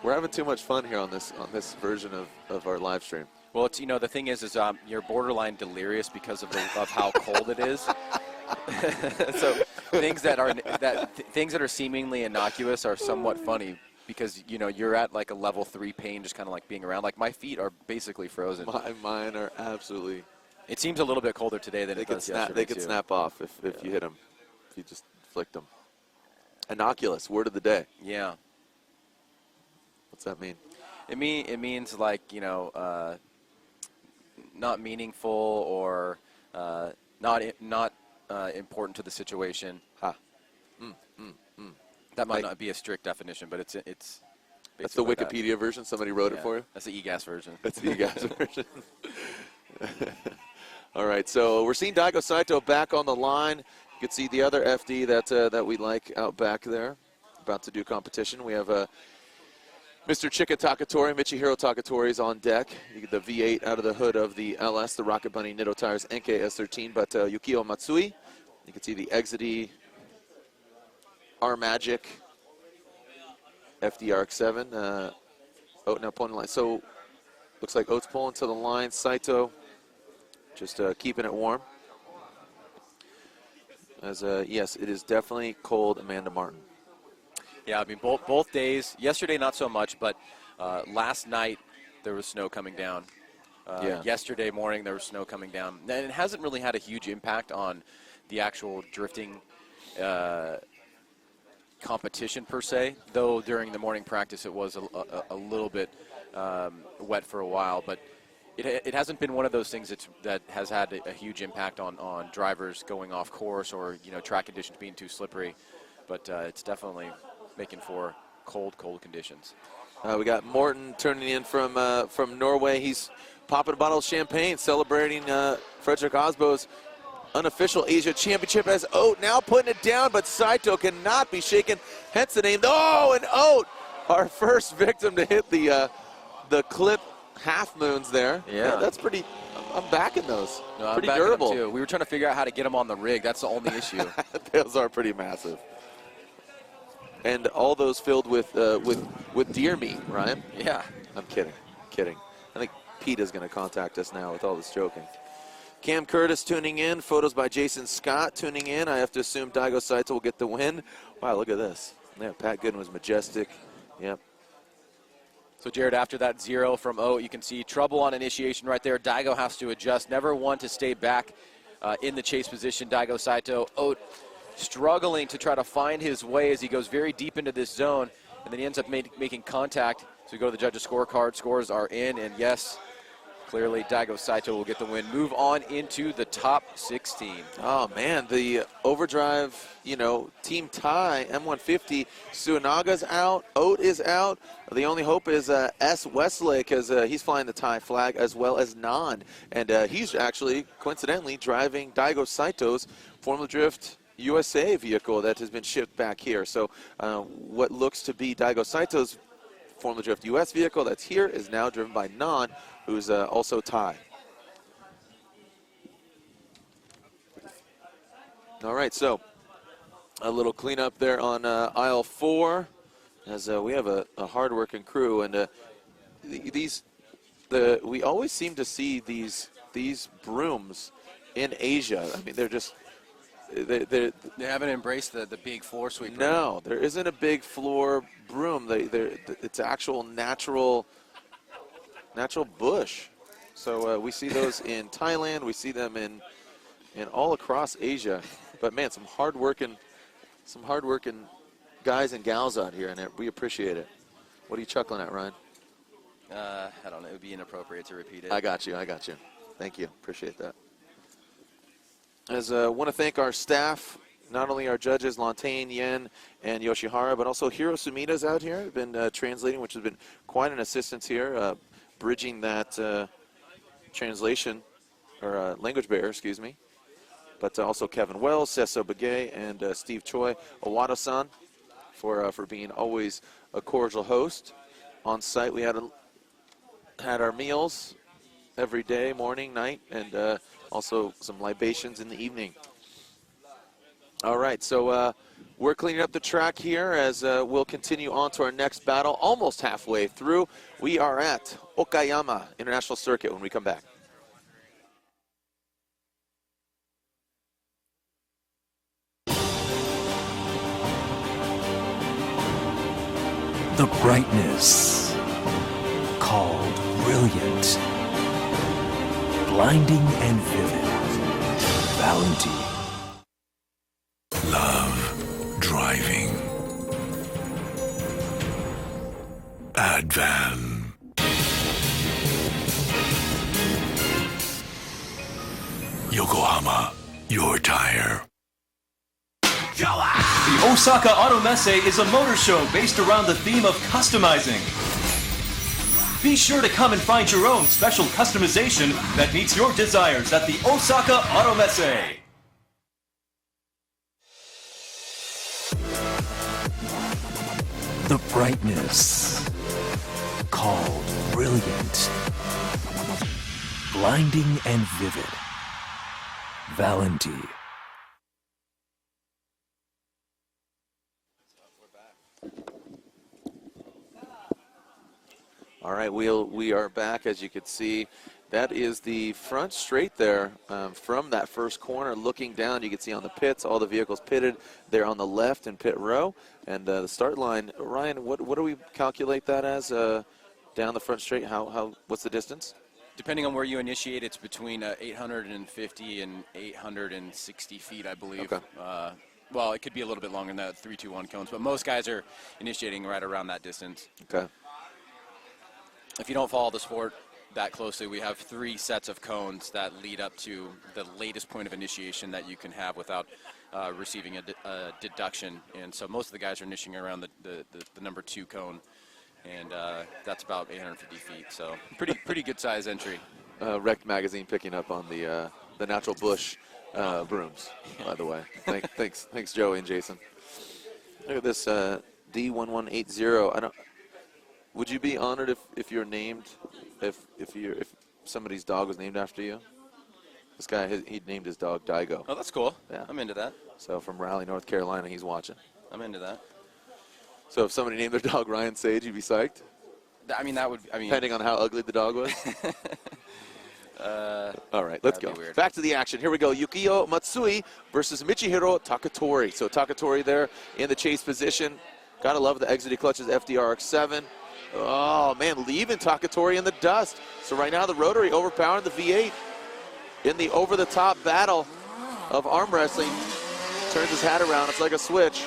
We're having too much fun here on this version of our live stream. Well, it's, you know, the thing is you're borderline delirious because of how cold it is. So things that are seemingly innocuous are somewhat funny because you're at like a level 3 pain, just kind of like being around. Like my feet are basically frozen. Mine are absolutely. It seems a little bit colder today than it does yesterday. They could snap off if you hit them, if you just flicked them. Innocuous, word of the day. Yeah. What's that mean? It means like not meaningful or not important to the situation. Ha. That might not be a strict definition, but it's That's the Wikipedia version. Somebody wrote it for you. That's the e-gas version. That's the e-gas version. All right, so we're seeing Daigo Saito back on the line. You can see the other FD that we like out back there, about to do competition. We have Mr. Chika Takatori, Michihiro Takatori is on deck. You get the V8 out of the hood of the LS, the Rocket Bunny Nitto Tires NK-S13, but Yukio Matsui, you can see the Exity R-Magic FDRX7. Oat now pulling the line. So looks like Oat's pulling to the line. Saito just keeping it warm. As yes, it is definitely cold, Amanda Martin. Yeah, I mean both days. Yesterday not so much, but last night there was snow coming down. Yesterday morning there was snow coming down. And it hasn't really had a huge impact on the actual drifting competition per se, though during the morning practice it was a little bit wet for a while, but it hasn't been one of those things that has had a huge impact on drivers going off course or track conditions being too slippery, but it's definitely making for cold conditions. We got Morton turning in from Norway. He's popping a bottle of champagne, celebrating Frederick Osbo's unofficial Asia Championship as Oat now putting it down, but Saito cannot be shaken, hence the name. Oh, and Oat, our first victim to hit the clip half moons there. Yeah, that's pretty. I'm backing those. No, pretty I'm backing durable. them too. We were trying to figure out how to get them on the rig. That's the only issue. Those are pretty massive. And all those filled with deer meat, Ryan. Yeah. I'm kidding. I think PETA's going to contact us now with all this joking. Cam Curtis tuning in. Photos by Jason Scott tuning in. I have to assume Daigo Saito will get the win. Wow, look at this. Yeah, Pat Gooden was majestic. Yep. So, Jared, after that 0 from Oat, you can see trouble on initiation right there. Daigo has to adjust. Never one to stay back in the chase position. Daigo Saito. Oat struggling to try to find his way as he goes very deep into this zone, and then he ends up making contact. So we go to the judges' scorecard. Scores are in, and yes, clearly Daigo Saito will get the win. Move on into the top 16. Oh, man, the overdrive, team tie, M150. Suinaga's out. Oat is out. The only hope is S. Westlake, as he's flying the tie flag, as well as Nand. And he's actually, coincidentally, driving Daigo Saito's Formula Drift USA vehicle that has been shipped back here. So what looks to be Daigo Saito's Formula Drift US vehicle that's here is now driven by Nan, who's also Thai. All right, so a little cleanup there on aisle 4, as we have a hard-working crew, and we always seem to see these brooms in Asia. I mean, they're just they haven't embraced the big floor sweeper. No, there isn't a big floor broom. It's actual natural bush. So we see those in Thailand. We see them in all across Asia. But man, some hard-working guys and gals out here, and we appreciate it. What are you chuckling at, Ryan? I don't know. It would be inappropriate to repeat it. I got you. Thank you. Appreciate that. As I want to thank our staff, not only our judges, Lantain, Yen, and Yoshihara, but also Hiro Sumida's out here, been translating, which has been quite an assistance here, bridging that translation, or language barrier, excuse me. But also Kevin Wells, Sesso Begay, and Steve Choi, Owado-san, for being always a cordial host. On site, we had our meals every day, morning, night, and also some libations in the evening. All right, so we're cleaning up the track here as we'll continue on to our next battle. Almost halfway through, we are at Okayama International Circuit when we come back. brightness called brilliant, blinding and vivid, Valentine. Love driving. Advan. Yokohama, your tire. The Osaka Auto Messe is a motor show based around the theme of customizing. Be sure to come and find your own special customization that meets your desires at the Osaka Auto Messe. The brightness called brilliant, blinding and vivid, Valentine. All right, we are back. As you can see, that is the front straight there from that first corner. Looking down, you can see on the pits, all the vehicles pitted. They're on the left in pit row. And the start line, Ryan, what do we calculate that as down the front straight? What's the distance? Depending on where you initiate, it's between 850 and 860 feet, I believe. Okay. Well, it could be a little bit longer than that, 321 cones, but most guys are initiating right around that distance. Okay. If you don't follow the sport that closely, we have 3 sets of cones that lead up to the latest point of initiation that you can have without receiving a deduction. And so most of the guys are initiating around the number 2 cone, and that's about 850 feet. So pretty good size entry. Wrecked Magazine picking up on the natural bush brooms, by the way. Thanks, Joey and Jason. Look at this D1180. Would you be honored if you're named, if somebody's dog was named after you? This guy, he named his dog Daigo. Oh, that's cool. Yeah. I'm into that. So from Raleigh, North Carolina, he's watching. I'm into that. So if somebody named their dog Ryan Sage, you'd be psyched? I mean, Depending on how ugly the dog was? All right, let's go. Back to the action. Here we go. Yukio Matsui versus Michihiro Takatori. So Takatori there in the chase position. Gotta love the exidy clutches, FDRX7. Oh, man, leaving Takatori in the dust. So right now the rotary overpowering the V8 in the over-the-top battle of arm wrestling. Turns his hat around. It's like a switch.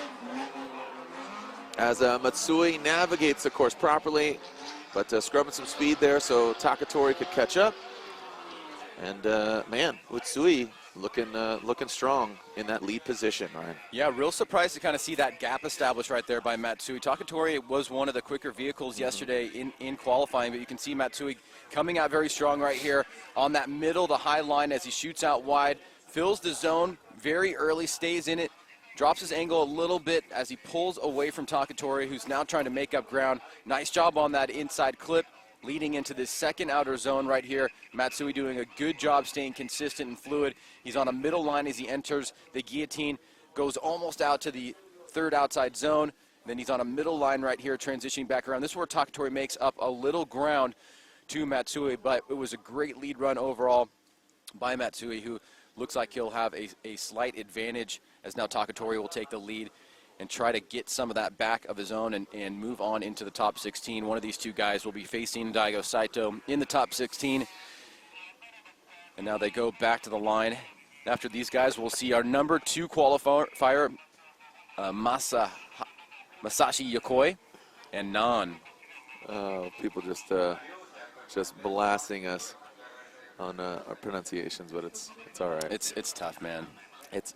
As Matsui navigates the course properly, but scrubbing some speed there so Takatori could catch up. And, man, Matsui looking strong in that lead position, Ryan. Yeah, real surprised to kind of see that gap established right there by Matsui. Takatori was one of the quicker vehicles yesterday in qualifying, but you can see Matsui coming out very strong right here on that middle to high line as he shoots out wide, fills the zone very early, stays in it, drops his angle a little bit as he pulls away from Takatori, who's now trying to make up ground. Nice job on that inside clip, leading into this second outer zone right here. Matsui doing a good job staying consistent and fluid. He's on a middle line as he enters the guillotine, goes almost out to the third outside zone. Then he's on a middle line right here, transitioning back around. This is where Takatori makes up a little ground to Matsui, but it was a great lead run overall by Matsui, who looks like he'll have a slight advantage as now Takatori will take the lead and try to get some of that back of his own and move on into the top 16. One of these two guys will be facing Daigo Saito in the top 16. And now they go back to the line. After these guys, we'll see our number 2 qualifier, Masashi Yokoi and Nan. Oh, people just blasting us on our pronunciations, but it's all right. It's tough, man. It's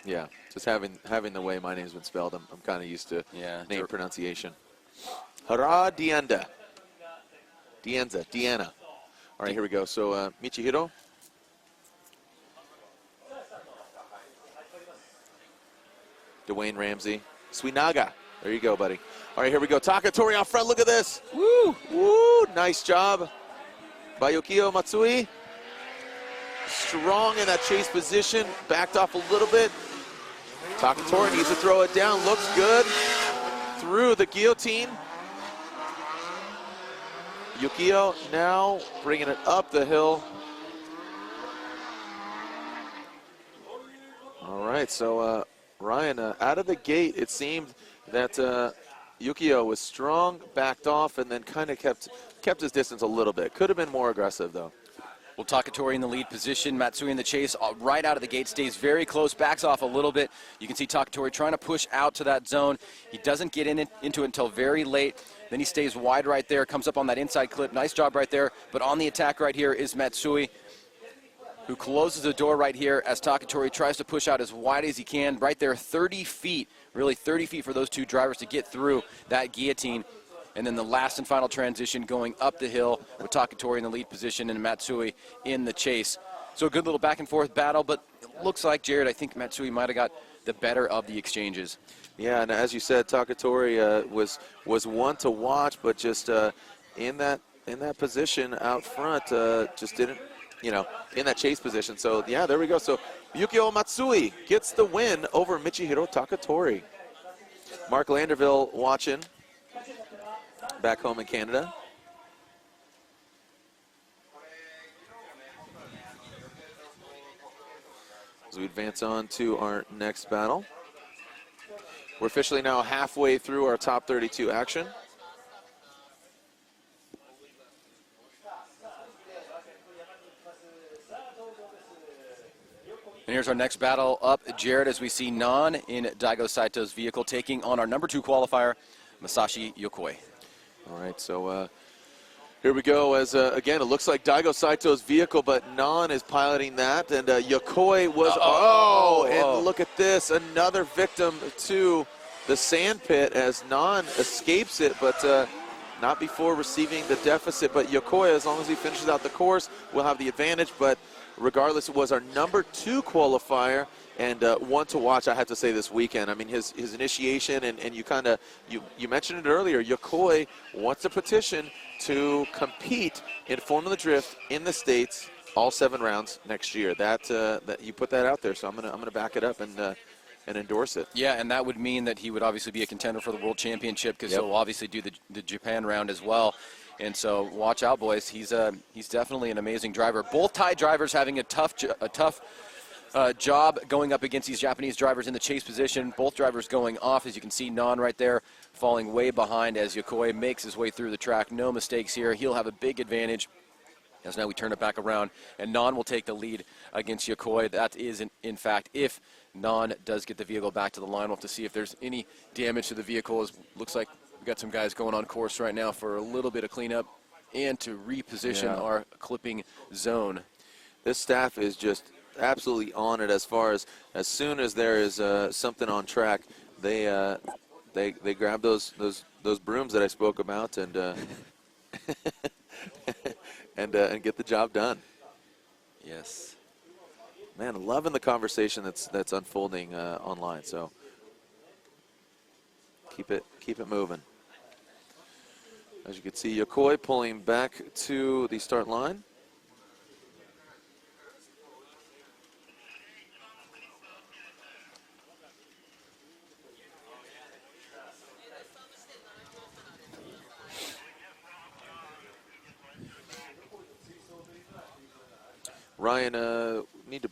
yeah, just having the way my name's been spelled, I'm kind of used to name pronunciation. Hara Dienda. Deanna. All right, here we go. So Michihiro. Dwayne Ramsey. Suinaga. There you go, buddy. All right, here we go. Takatori out front. Look at this. Woo! Woo! Nice job by Yukio Matsui. Strong in that chase position. Backed off a little bit. Takatori needs to throw it down. Looks good. Through the guillotine. Yukio now bringing it up the hill. All right, so Ryan, out of the gate, it seemed that Yukio was strong, backed off, and then kind of kept his distance a little bit. Could have been more aggressive, though. Well, Takatori in the lead position, Matsui in the chase, right out of the gate, stays very close, backs off a little bit. You can see Takatori trying to push out to that zone. He doesn't get into it until very late. Then he stays wide right there, comes up on that inside clip. Nice job right there. But on the attack right here is Matsui, who closes the door right here as Takatori tries to push out as wide as he can. Right there, 30 feet, really 30 feet for those two drivers to get through that guillotine. And then the last and final transition going up the hill with Takatori in the lead position and Matsui in the chase. So a good little back and forth battle, but it looks like, Jared, I think Matsui might have got the better of the exchanges. Yeah, and as you said, Takatori was one to watch, but just in that position out front, just didn't, in that chase position. So yeah, there we go. So Yukio Matsui gets the win over Michihiro Takatori. Mark Landerville watching back home in Canada. As we advance on to our next battle. We're officially now halfway through our top 32 action. And here's our next battle up, Jared, as we see Nan in Daigo Saito's vehicle taking on our number 2 qualifier, Masashi Yokoi. All right, so here we go. As again, it looks like daigo Saito's vehicle, but Nan is piloting that, and Yokoi was. And look at this, another victim to the sand pit as Nan escapes it, but not before receiving the deficit. But Yokoi, as long as he finishes out the course, will have the advantage. But regardless, it was our number 2 qualifier. And one to watch, I have to say, this weekend. I mean, his initiation, and you mentioned it earlier, Yokoi wants a petition to compete in Formula Drift in the States all 7 rounds next year. That you put that out there, so I'm gonna back it up and endorse it. Yeah, and that would mean that he would obviously be a contender for the World Championship, because he'll obviously do the Japan round as well. And so watch out, boys. He's definitely an amazing driver. Both Thai drivers having a tough job going up against these Japanese drivers in the chase position. Both drivers going off, as you can see, Nan right there falling way behind as Yokoi makes his way through the track. No mistakes here. He'll have a big advantage as now we turn it back around, and Nan will take the lead against Yokoi. That is, in fact, if Nan does get the vehicle back to the line. We'll have to see if there's any damage to the vehicle. It looks like we've got some guys going on course right now for a little bit of cleanup and to reposition our clipping zone. This staff is just absolutely on it as far as soon as there is something on track, they grab those brooms that I spoke about and and get the job done. Yes, man, loving the conversation that's unfolding online. So keep it moving. As you can see, Yokoi pulling back to the start line. Ryan, need to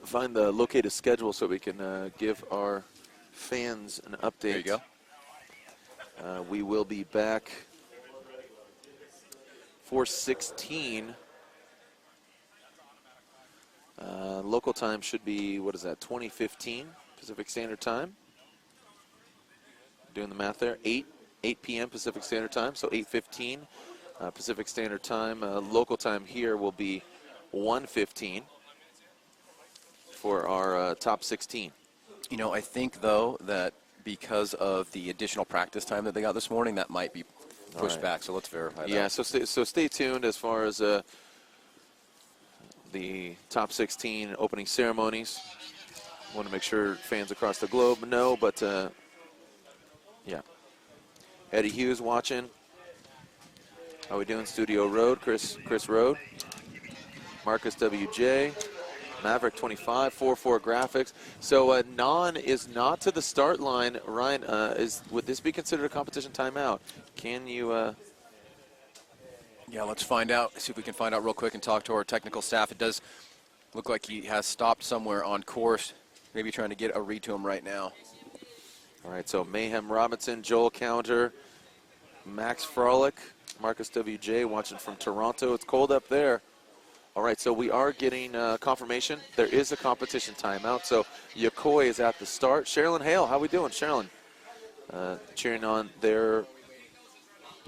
find the located schedule so we can give our fans an update. There you go. We will be back for 16. Local time should be, what is that, 2015 Pacific Standard Time. Doing the math there, 8 p.m. Pacific Standard Time, so 8:15 Pacific Standard Time. Local time here will be 1:15 for our top 16. You know, I think, though, that because of the additional practice time that they got this morning, that might be pushed back, so let's verify that. Yeah, so stay tuned as far as the top 16 opening ceremonies. Want to make sure fans across the globe know, but yeah. Eddie Hughes watching. How we doing? Studio Road, Chris Road. Marcus WJ, Maverick 25, 4-4 graphics. So Nan is not to the start line. Ryan, would this be considered a competition timeout? Can you? Yeah, let's find out. See if we can find out real quick and talk to our technical staff. It does look like he has stopped somewhere on course. Maybe trying to get a read to him right now. All right, so Mayhem Robinson, Joel Counter, Max Frolic, Marcus WJ watching from Toronto. It's cold up there. All right, so we are getting confirmation. There is a competition timeout, so Yokoi is at the start. Sherilyn Hale, how we doing, Sherilyn? Cheering on the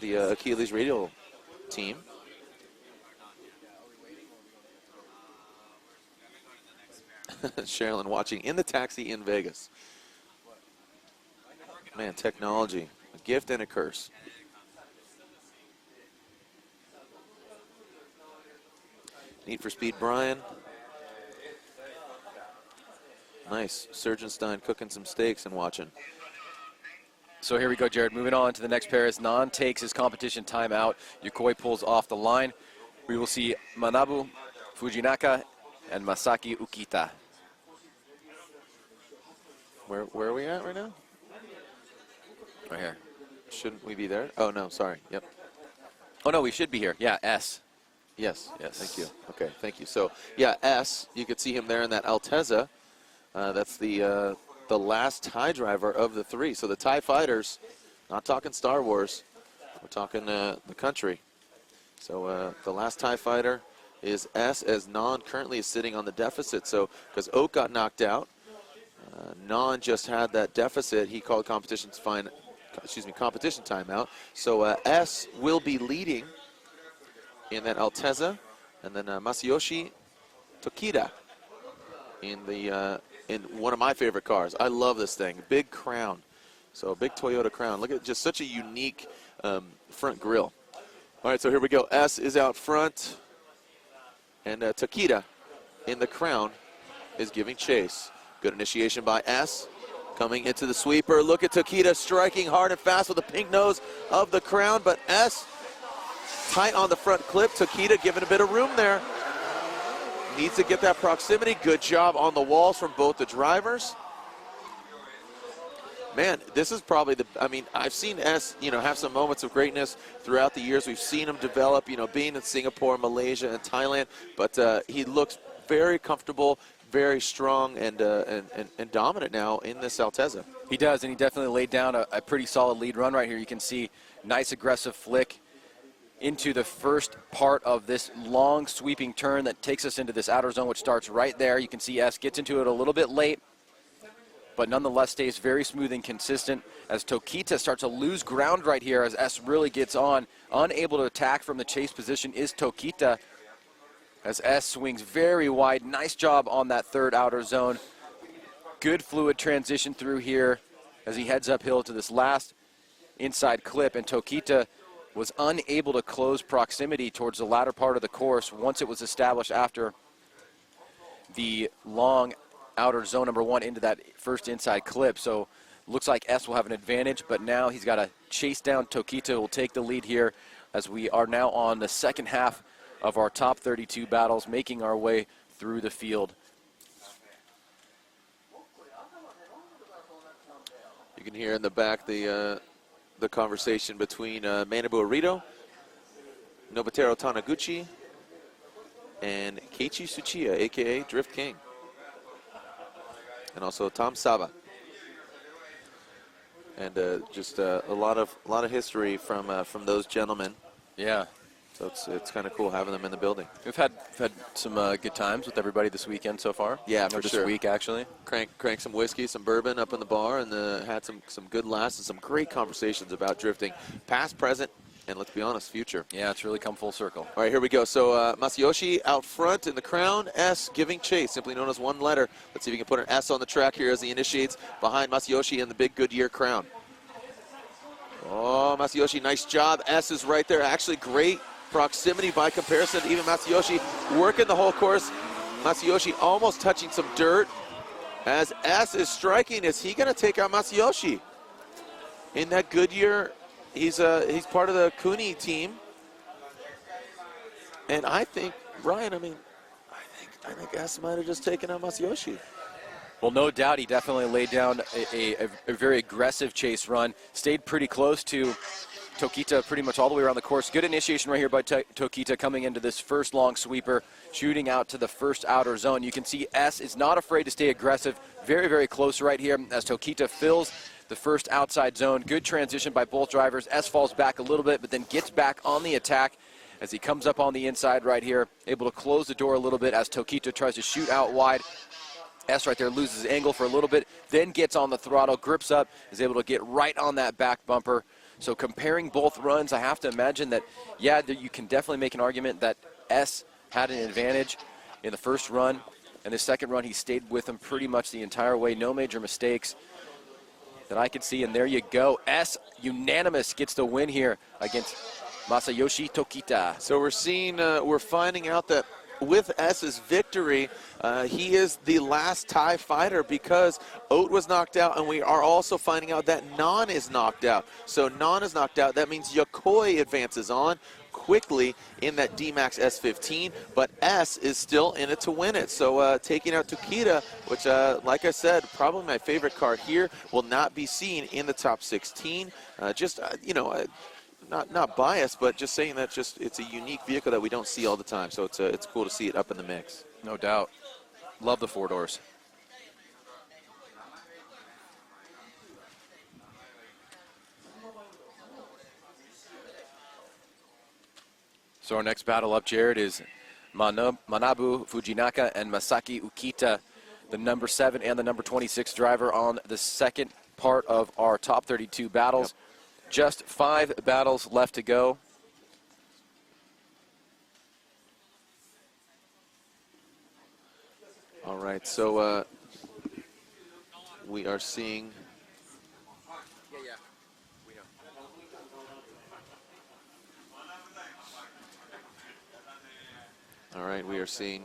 Achilles Radial team. Sherilyn watching in the taxi in Vegas. Man, technology, a gift and a curse. Need for Speed Brian. Nice. Surgeonstein cooking some steaks and watching. So here we go, Jared. Moving on to the next pair as Nan takes his competition timeout. Yokoi pulls off the line. We will see Manabu Fujinaka and Masaki Ukita. Where are we at right now? Right here. Shouldn't we be there? Oh, no, sorry. Yep. Oh, no, we should be here. Yeah, S. Yes. Yes. Thank you. Okay, thank you. So, yeah, S, you could see him there in that Altezza. That's the last TIE driver of the three. So the TIE fighters, not talking Star Wars, we're talking the country. So the last TIE fighter is S, as Nan currently is sitting on the deficit. So, because Oak got knocked out, Nan just had that deficit. He called competition timeout. So S will be leading in that Altezza, and then Masayoshi Tokita in one of my favorite cars. I love this thing, big crown. So a big Toyota Crown. Look at just such a unique front grille. All right, so here we go. S is out front, and Tokita in the Crown is giving chase. Good initiation by S. Coming into the sweeper. Look at Tokita striking hard and fast with the pink nose of the Crown, but S tight on the front clip. Tokita giving a bit of room there. Needs to get that proximity. Good job on the walls from both the drivers. Man, this is probably I've seen S, have some moments of greatness throughout the years. We've seen him develop, being in Singapore, Malaysia, and Thailand, but he looks very comfortable, very strong, and dominant now in this Altezza. He does, and he definitely laid down a pretty solid lead run right here. You can see nice aggressive flick into the first part of this long sweeping turn that takes us into this outer zone, which starts right there. You can see S gets into it a little bit late, but nonetheless stays very smooth and consistent as Tokita starts to lose ground right here as S really gets on. Unable to attack from the chase position is Tokita as S swings very wide. Nice job on that third outer zone. Good fluid transition through here as he heads uphill to this last inside clip, and Tokita was unable to close proximity towards the latter part of the course once it was established after the long outer zone number one into that first inside clip. So looks like S will have an advantage, but now he's got to chase down Tokita, who will take the lead here as we are now on the second half of our top 32 battles, making our way through the field. You can hear in the back the conversation between Manabu Arito, Nobutaro Taniguchi, and Keiichi Tsuchiya, a.k.a. Drift King. And also Tom Saba. And just a lot of history from those gentlemen. Yeah. So it's kind of cool having them in the building. We've had some good times with everybody this weekend so far. Yeah, or for this sure. week, actually. Crank some whiskey, some bourbon up in the bar, and had some good laughs and some great conversations about drifting, past, present, and let's be honest, future. Yeah, it's really come full circle. All right, here we go. So Masayoshi out front in the Crown, S giving chase, simply known as one letter. Let's see if we can put an S on the track here as he initiates behind Masayoshi in the big Goodyear Crown. Oh, Masayoshi, nice job. S is right there. Actually, great proximity by comparison to even Masayoshi, working the whole course. Masayoshi almost touching some dirt as S is striking. Is he going to take out Masayoshi in that Goodyear? He's part of the Kuni team, and I think Ryan. I think S might have just taken out Masayoshi. Well, no doubt he definitely laid down a very aggressive chase run. Stayed pretty close to Tokita pretty much all the way around the course. Good initiation right here by Tokita coming into this first long sweeper, shooting out to the first outer zone. You can see S is not afraid to stay aggressive. Very, very close right here as Tokita fills the first outside zone. Good transition by both drivers. S falls back a little bit, but then gets back on the attack as he comes up on the inside right here, able to close the door a little bit as Tokita tries to shoot out wide. S right there loses angle for a little bit, then gets on the throttle, grips up, is able to get right on that back bumper. So comparing both runs, I have to imagine that, yeah, you can definitely make an argument that S had an advantage in the first run. And the second run, he stayed with him pretty much the entire way. No major mistakes that I could see. And there you go. S, unanimous, gets the win here against Masayoshi Tokita. So we're finding out that with S's victory, he is the last tie fighter because Oat was knocked out, and we are also finding out that Non is knocked out. So Non is knocked out. That means Yokoi advances on quickly in that D-Max S15, but S is still in it to win it. So taking out Tokita, which, like I said, probably my favorite car here, will not be seen in the top 16. Not biased, but just saying that it's a unique vehicle that we don't see all the time. So it's cool to see it up in the mix. No doubt. Love the four doors. So our next battle up, Jared, is Manabu Fujinaka and Masaki Ukita, the number 7 and the number 26 driver on the second part of our top 32 battles. Yep. Just 5 battles left to go. All right, so we are seeing. All right, we are seeing.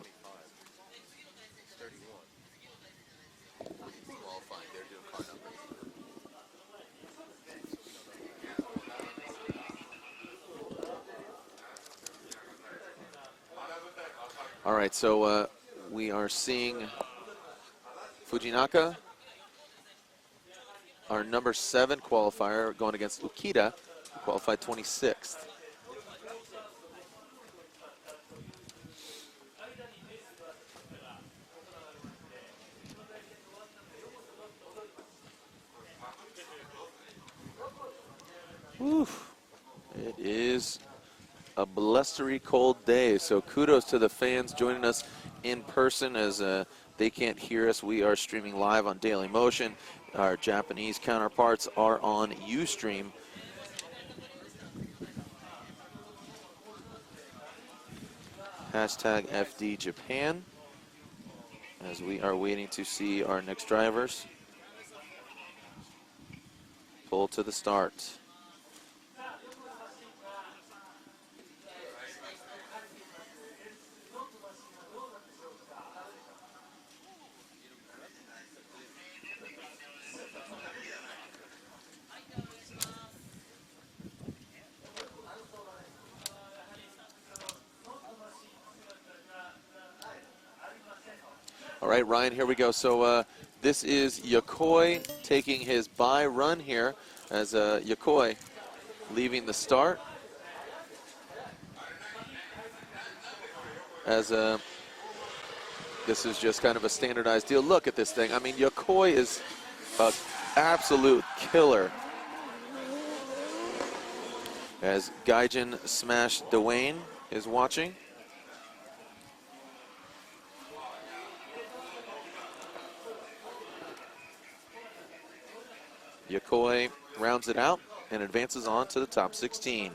All right, so we are seeing Fujinaka, our number 7 qualifier, going against Ukita, who qualified 26th. Oof. It is a blustery cold day, so kudos to the fans joining us in person as they can't hear us. We are streaming live on Daily Motion. Our Japanese counterparts are on Ustream. Hashtag FDJPN as we are waiting to see our next drivers pull to the start. All right, Ryan, here we go. So this is Yokoi taking his bye run here as Yokoi leaving the start. As this is just kind of a standardized deal. Look at this thing. I mean, Yokoi is an absolute killer. As Gaijin Smash Dwayne is watching. Yokoi rounds it out and advances on to the top 16.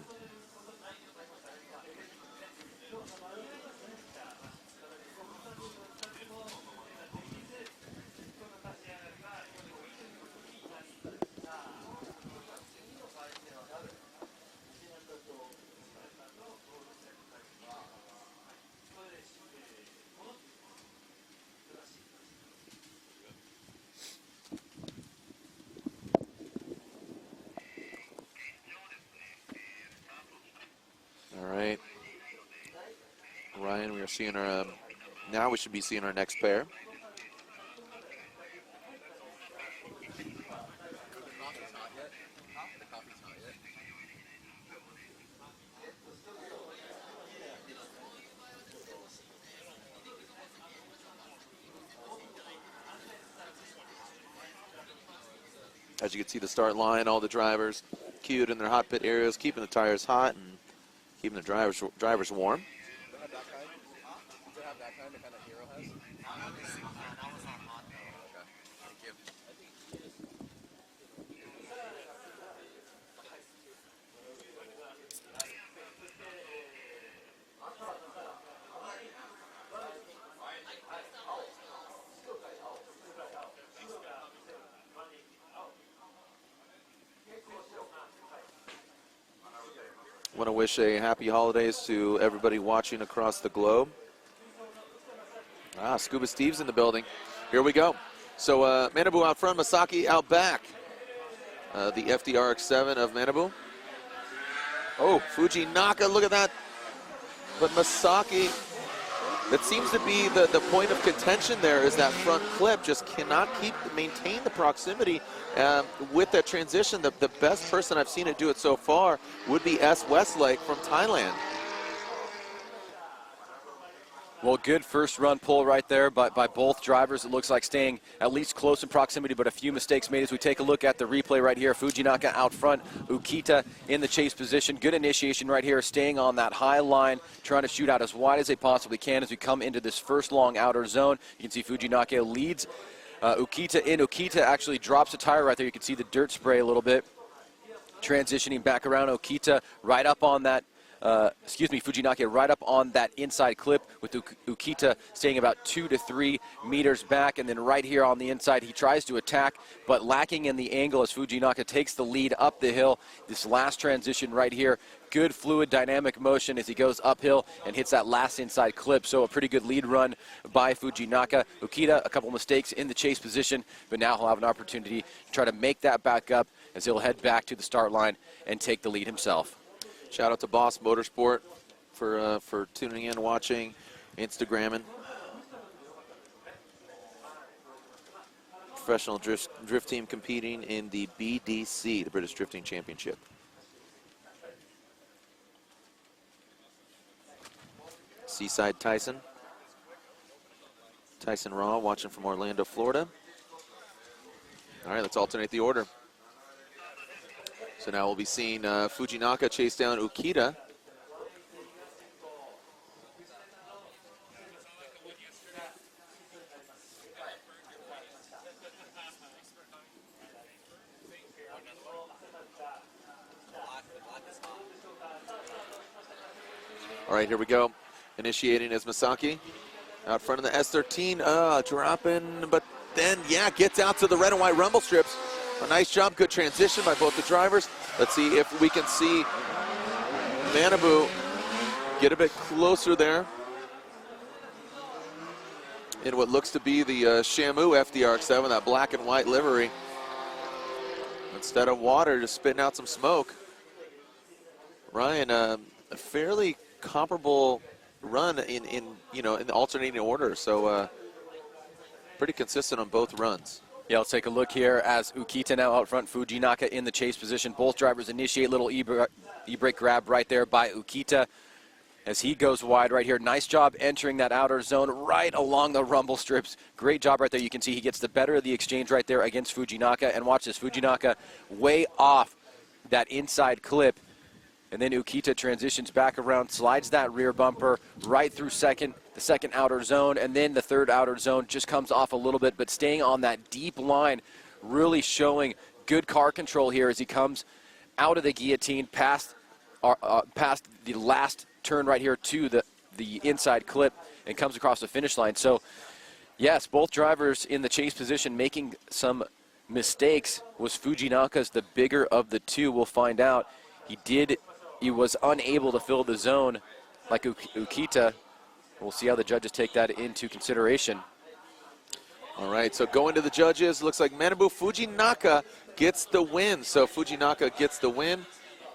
Ryan, we are seeing our, now we should be seeing our next pair. As you can see the start line, all the drivers queued in their hot pit areas, keeping the tires hot and keeping the drivers warm. Want to wish a happy holidays to everybody watching across the globe. Scuba Steve's in the building. Here we go. So Manabu out front, Masaki out back. The FDRX7 of Manabu. Oh, Fujinaka, look at that. But Masaki, that seems to be the point of contention there, is that front clip just cannot maintain the proximity with that transition. The best person I've seen it do it so far would be S. Westlake from Thailand. Well, good first run pull right there by both drivers. It looks like staying at least close in proximity, but a few mistakes made as we take a look at the replay right here. Fujinaka out front, Ukita in the chase position. Good initiation right here, staying on that high line, trying to shoot out as wide as they possibly can as we come into this first long outer zone. You can see Fujinaka leads Ukita in. Ukita actually drops a tire right there. You can see the dirt spray a little bit. Transitioning back around, Okita right up on that. Fujinaka right up on that inside clip with Ukita staying about 2 to 3 meters back. And then right here on the inside, he tries to attack, but lacking in the angle as Fujinaka takes the lead up the hill. This last transition right here, good fluid dynamic motion as he goes uphill and hits that last inside clip. So a pretty good lead run by Fujinaka. Ukita, a couple mistakes in the chase position, but now he'll have an opportunity to try to make that back up as he'll head back to the start line and take the lead himself. Shout out to Boss Motorsport for tuning in, watching, Instagramming. Professional drift team competing in the BDC, the British Drifting Championship. Seaside Tyson. Tyson Raw watching from Orlando, Florida. All right, let's alternate the order. So now we'll be seeing Fujinaka chase down Ukita. All right, here we go. Initiating is Masaki. Out front of the S13, dropping, but then, yeah, gets out to the red and white rumble strips. A nice job, good transition by both the drivers. Let's see if we can see Manabu get a bit closer there in what looks to be the Shamu FDRX7, that black and white livery. Instead of water, just spitting out some smoke. Ryan, a fairly comparable run in the alternating order, so pretty consistent on both runs. Yeah, let's take a look here as Ukita now out front, Fujinaka in the chase position. Both drivers initiate little e-brake grab right there by Ukita as he goes wide right here. Nice job entering that outer zone right along the rumble strips. Great job right there. You can see he gets the better of the exchange right there against Fujinaka. And watch this, Fujinaka way off that inside clip. And then Ukita transitions back around, slides that rear bumper right through the second outer zone, and then the third outer zone just comes off a little bit, but staying on that deep line, really showing good car control here as he comes out of the guillotine past the last turn right here to the inside clip and comes across the finish line. So, yes, both drivers in the chase position making some mistakes. Was Fujinaka's the bigger of the two? We'll find out. He was unable to fill the zone like Ukita. We'll see how the judges take that into consideration. All right, so going to the judges, looks like Manabu Fujinaka gets the win. So Fujinaka gets the win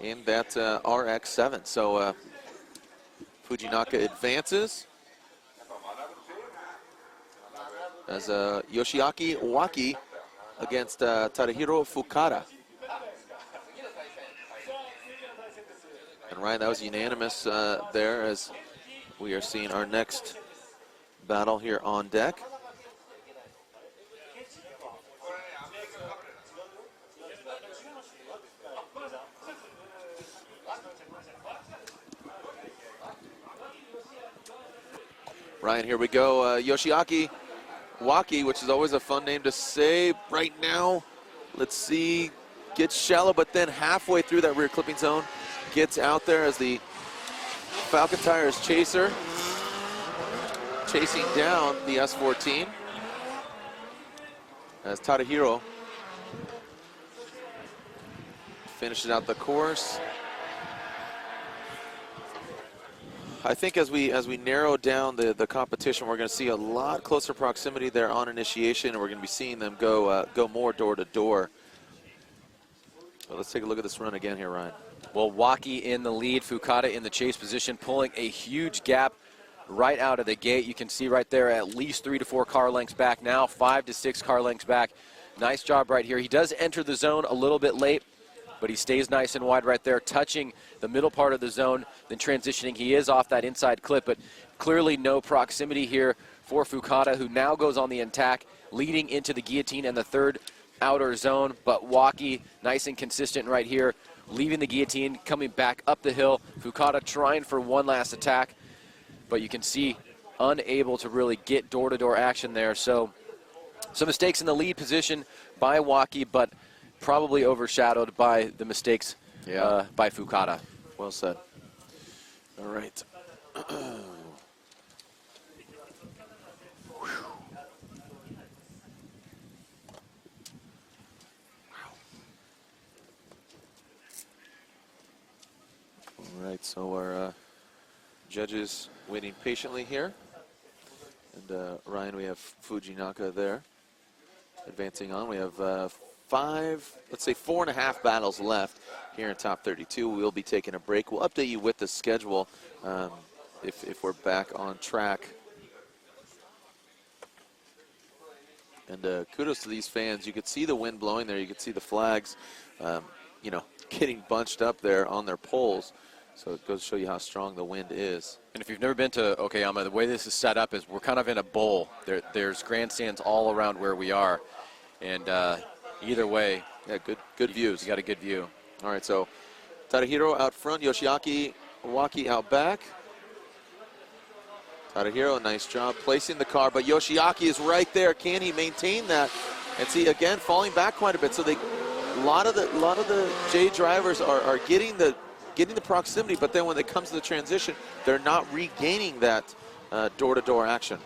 in that RX7. So Fujinaka advances as Yoshiaki Waki against Tadahiro Fukada. And Ryan, that was unanimous there as we are seeing our next battle here on deck. Ryan, here we go. Yoshiaki Waki, which is always a fun name to say right now. Let's see, gets shallow, but then halfway through that rear clipping zone, gets out there as the Falcon Tires chaser, chasing down the S14 as Tadahiro finishes out the course. I think as we narrow down the competition, we're going to see a lot closer proximity there on initiation, and we're going to be seeing them go more door to door. So let's take a look at this run again here, Ryan. Well, Waki in the lead, Fukada in the chase position, pulling a huge gap right out of the gate. You can see right there at least 3 to 4 car lengths back now, 5 to 6 car lengths back. Nice job right here. He does enter the zone a little bit late, but he stays nice and wide right there, touching the middle part of the zone, then transitioning. He is off that inside clip, but clearly no proximity here for Fukada, who now goes on the attack, leading into the guillotine and the third outer zone. But Waki, nice and consistent right here, leaving the guillotine, coming back up the hill. Fukada trying for one last attack, but you can see unable to really get door-to-door action there. So some mistakes in the lead position by Waki, but probably overshadowed by the mistakes by Fukada. Well said. All right. All right, so our judges waiting patiently here. And Ryan, we have Fujinaka there advancing on. We have 4.5 battles left here in top 32. We'll be taking a break. We'll update you with the schedule if we're back on track. And kudos to these fans. You could see the wind blowing there. You could see the flags, getting bunched up there on their poles. So it goes to show you how strong the wind is. And if you've never been to Okayama, the way this is set up is we're kind of in a bowl. There's grandstands all around where we are. And either way, yeah, good views. You got a good view. All right, so Tadahiro out front, Yoshiaki Waki out back. Tadahiro, nice job placing the car, but Yoshiaki is right there. Can he maintain that? And see, again, falling back quite a bit. So a lot of the J drivers are getting the proximity, but then when it comes to the transition, they're not regaining that door-to-door action.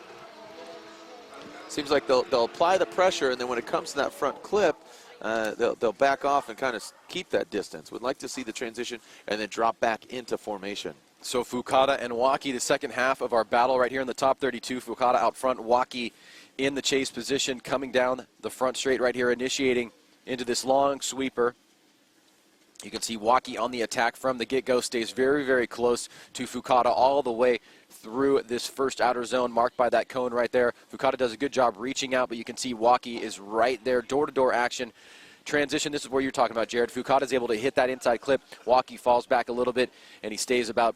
Seems like they'll apply the pressure, and then when it comes to that front clip, they'll back off and kind of keep that distance. Would like to see the transition and then drop back into formation. So Fukada and Waki, the second half of our battle right here in the top 32. Fukada out front, Waki in the chase position, coming down the front straight right here, initiating into this long sweeper. You can see Waki on the attack from the get-go, stays very, very close to Fukada all the way through this first outer zone marked by that cone right there. Fukada does a good job reaching out, but you can see Waki is right there, door-to-door action. Transition, this is where you're talking about, Jared. Fukada is able to hit that inside clip. Waki falls back a little bit, and he stays about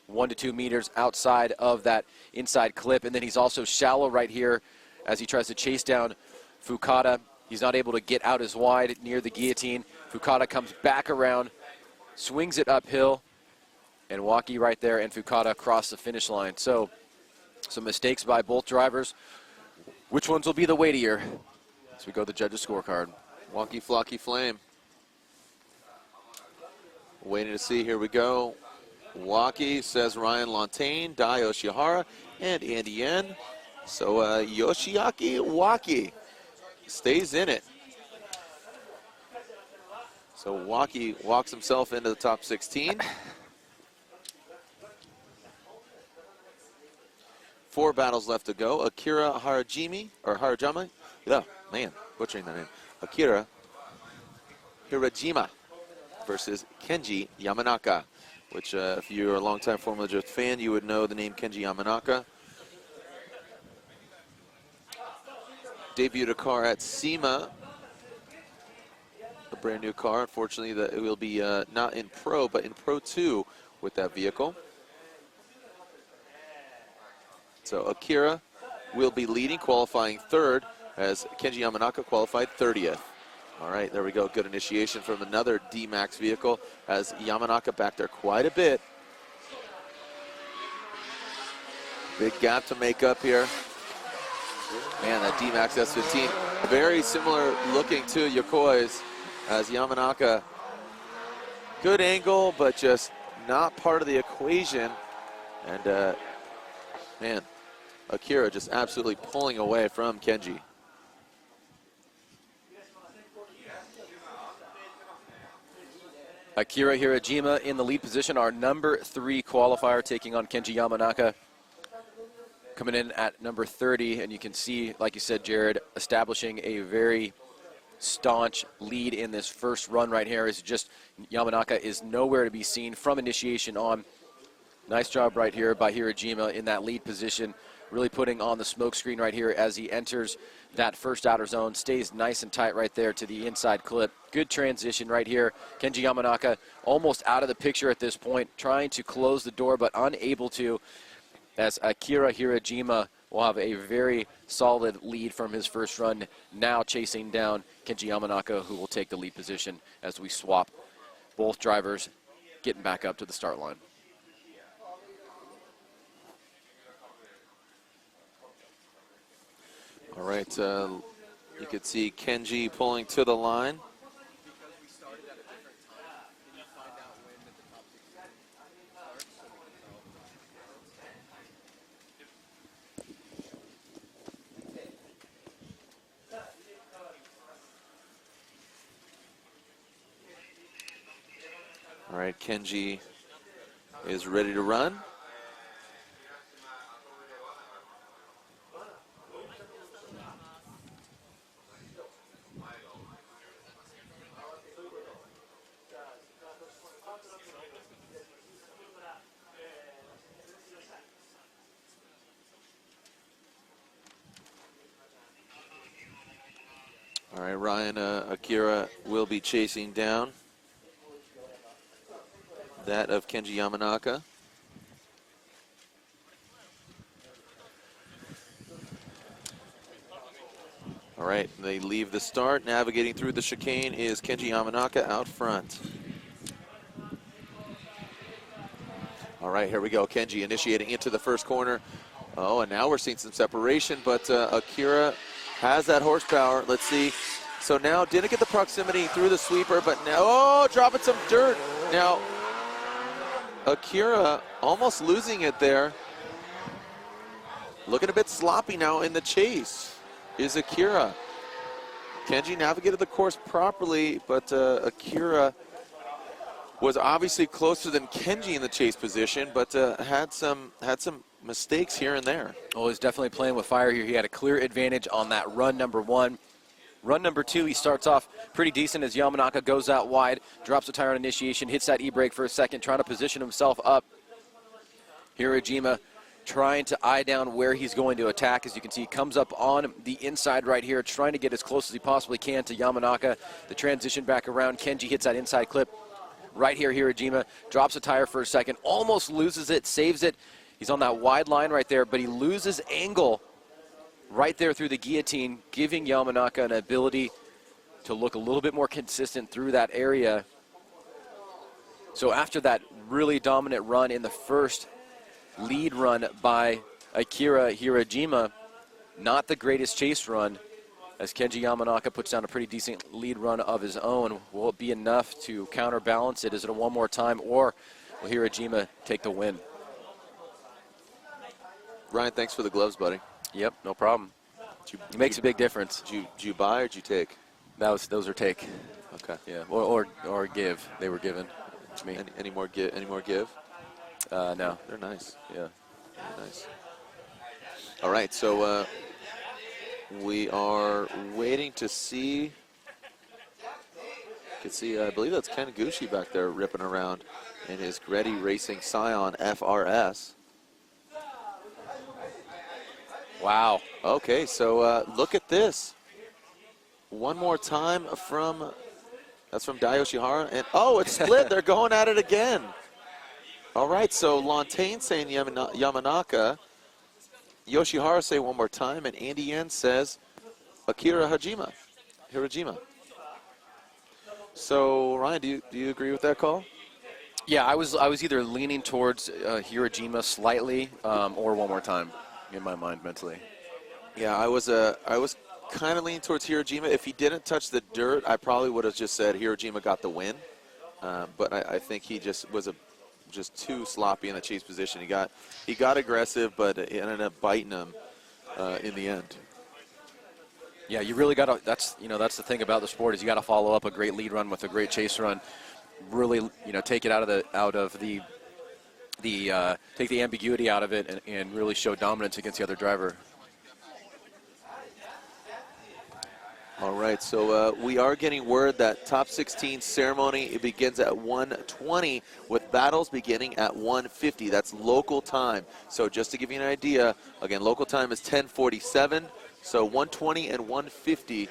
1 to 2 meters outside of that inside clip. And then he's also shallow right here as he tries to chase down Fukada. He's not able to get out as wide near the guillotine. Fukada comes back around, swings it uphill, and Waki right there and Fukada cross the finish line. So some mistakes by both drivers. Which ones will be the weightier as we go to the judges' scorecard? Waki Flocky Flame. Waiting to see, here we go. Waki, says Ryan Lontaine, Dai Oshihara, and Andy Yen. So Yoshiaki Waki stays in it. So Waki walks himself into the top 16. 4 battles left to go. Akira Harajima, yeah, man, butchering that name. Akira Hirajima versus Kenji Yamanaka, which if you're a longtime Formula Drift fan, you would know the name Kenji Yamanaka. Debuted a car at SEMA, a brand new car. Unfortunately, it will be not in Pro, but in Pro 2 with that vehicle. So Akira will be leading, qualifying 3rd, as Kenji Yamanaka qualified 30th. All right, there we go. Good initiation from another D-Max vehicle as Yamanaka back there quite a bit. Big gap to make up here. Man, that D-Max S15, very similar looking to Yokoi's, as Yamanaka, good angle, but just not part of the equation. And man, Akira just absolutely pulling away from Kenji. Akira Hirajima in the lead position, our number 3 qualifier, taking on Kenji Yamanaka. Coming in at number 30, and you can see, like you said, Jared, establishing a very staunch lead in this first run right here. Is just Yamanaka is nowhere to be seen from initiation on. Nice job right here by Hirajima in that lead position, really putting on the smoke screen right here as he enters that first outer zone. Stays nice and tight right there to the inside clip. Good transition right here. Kenji Yamanaka almost out of the picture at this point, trying to close the door but unable to, as Akira Hirajima will have a very solid lead from his first run, now chasing down Kenji Yamanaka, who will take the lead position as we swap both drivers getting back up to the start line. All right, you could see Kenji pulling to the line. All right, Kenji is ready to run. All right, Ryan, Akira will be chasing down that of Kenji Yamanaka. All right, they leave the start. Navigating through the chicane is Kenji Yamanaka out front. All right, here we go. Kenji initiating into the first corner. Oh, and now we're seeing some separation, but Akira has that horsepower. Let's see. So now didn't get the proximity through the sweeper, but now, oh, dropping some dirt. Now, Akira almost losing it there. Looking a bit sloppy now in the chase is Akira. Kenji navigated the course properly, but Akira was obviously closer than Kenji in the chase position, but had some mistakes here and there. Oh, he's definitely playing with fire here. He had a clear advantage on that run number 1. Run number 2, he starts off pretty decent as Yamanaka goes out wide, drops the tire on initiation, hits that e-brake for a second, trying to position himself up. Hirajima trying to eye down where he's going to attack. As you can see, comes up on the inside right here, trying to get as close as he possibly can to Yamanaka. The transition back around, Kenji hits that inside clip. Right here, Hirajima drops the tire for a second, almost loses it, saves it. He's on that wide line right there, but he loses angle right there through the guillotine, giving Yamanaka an ability to look a little bit more consistent through that area. So after that really dominant run in the first lead run by Akira Hirajima, not the greatest chase run, as Kenji Yamanaka puts down a pretty decent lead run of his own. Will it be enough to counterbalance it? Is it a one more time, or will Hirajima take the win? Ryan, thanks for the gloves, buddy. Yep, no problem. It makes a big difference. Did you buy or did you take? Those are take. Okay. Yeah, or give. They were given to me. Any more give? No. They're nice. Yeah. Very nice. All right, so we are waiting to see. You can see, I believe that's Ken Gucci back there ripping around in his Greddy Racing Scion FRS. Wow. Okay, so look at this. One more time that's from Dai Yoshihara, and oh, it's split. They're going at it again. All right, so Lantain saying Yamanaka, Yoshihara say one more time, and Andy Yen says Akira Hirajima. So Ryan, do you agree with that call? Yeah, I was either leaning towards Hirojima slightly or one more time in my mind mentally. Yeah, I was kind of leaning towards Hirojima. If he didn't touch the dirt, I probably would have just said Hirojima got the win. But I think he just was just too sloppy in the chase position. He got aggressive, but it ended up biting him in the end. Yeah, you really got to. That's the thing about the sport is you got to follow up a great lead run with a great chase run. Really, take it out of the take the ambiguity out of it and really show dominance against the other driver. All right, so we are getting word that top 16 ceremony, it begins at 1:20 with battles beginning at 1:50. That's local time. So just to give you an idea, again, local time is 10:47. So 1:20 and 1:50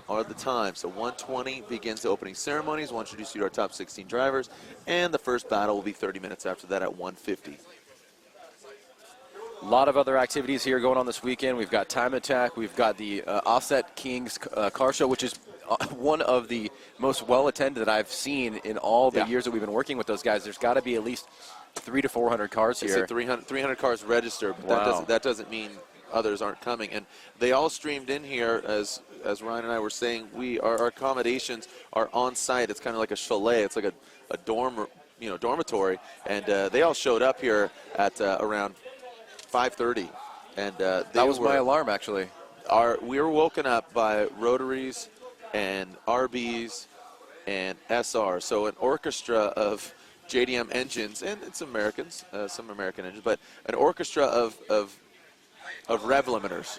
are the times. So 1:20 begins the opening ceremonies. We'll introduce you to our top 16 drivers. And the first battle will be 30 minutes after that at 1:50. A lot of other activities here going on this weekend. We've got Time Attack. We've got the Offset Kings car show, which is one of the most well-attended that I've seen in all the years that we've been working with those guys. There's got to be at least 300 to 400 cars here. 300 cars registered, but wow. that doesn't mean others aren't coming. And they all streamed in here, as Ryan and I were saying. Our accommodations are on site. It's kind of like a chalet. It's like a dormitory, and they all showed up here at around 5:30, and that was my alarm actually. We were woken up by Rotaries and RBs and SR, so an orchestra of JDM engines and some Americans, some American engines, but an orchestra of rev limiters,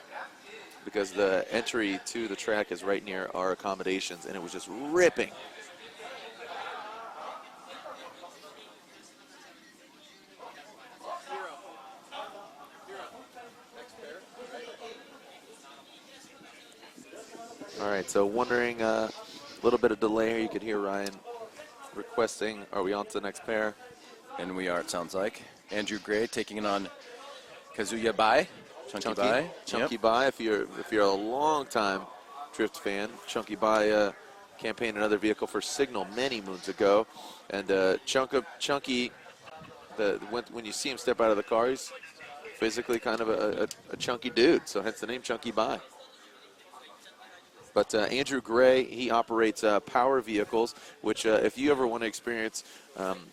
because the entry to the track is right near our accommodations, and it was just ripping. All right, so wondering a little bit of delay here. You could hear Ryan requesting, are we on to the next pair? And we are, it sounds like. Andrew Gray taking it on Kazuya Bai. Chunky Bai. Chunky Bai, if you're a long-time Drift fan. Chunky Bai campaigned another vehicle for Signal many moons ago. And Chunky, when you see him step out of the car, he's physically kind of a chunky dude, so hence the name Chunky Bai. But Andrew Gray, he operates power vehicles, which if you ever want to experience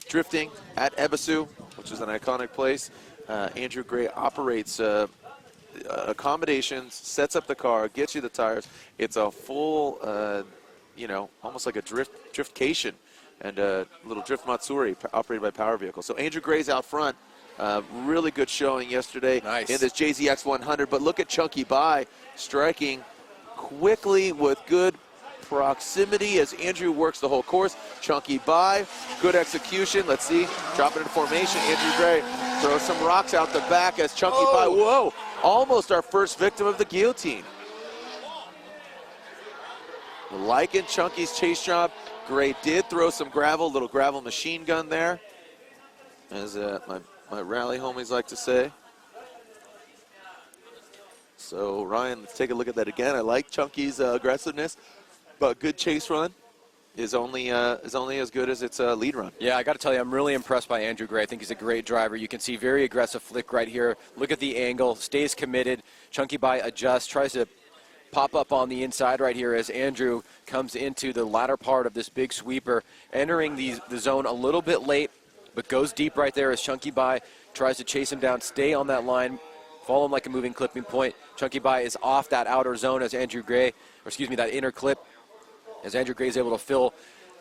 drifting at Ebisu, which is an iconic place, Andrew Gray operates accommodations, sets up the car, gets you the tires. It's a full, almost like a driftcation and a little drift matsuri operated by power vehicles. So Andrew Gray's out front. Really good showing yesterday in this JZX 100. But look at Chunky Bai striking quickly with good proximity as Andrew works the whole course. Chunky Bai, good execution. Let's see, dropping into formation. Andrew Gray throws some rocks out the back as Chunky Bai, whoa, almost our first victim of the guillotine. Liking Chunky's chase job. Gray did throw some gravel, little gravel machine gun there, as my rally homies like to say. So Ryan, let's take a look at that again. I like Chunky's aggressiveness, but good chase run is only as good as its lead run. Yeah, I got to tell you, I'm really impressed by Andrew Gray. I think he's a great driver. You can see very aggressive flick right here. Look at the angle, stays committed. Chunky Bai adjusts, tries to pop up on the inside right here as Andrew comes into the latter part of this big sweeper, entering the zone a little bit late, but goes deep right there as Chunky Bai tries to chase him down, stay on that line, follow him like a moving clipping point. Chunky Bai is off that outer zone as that inner clip, as Andrew Gray is able to fill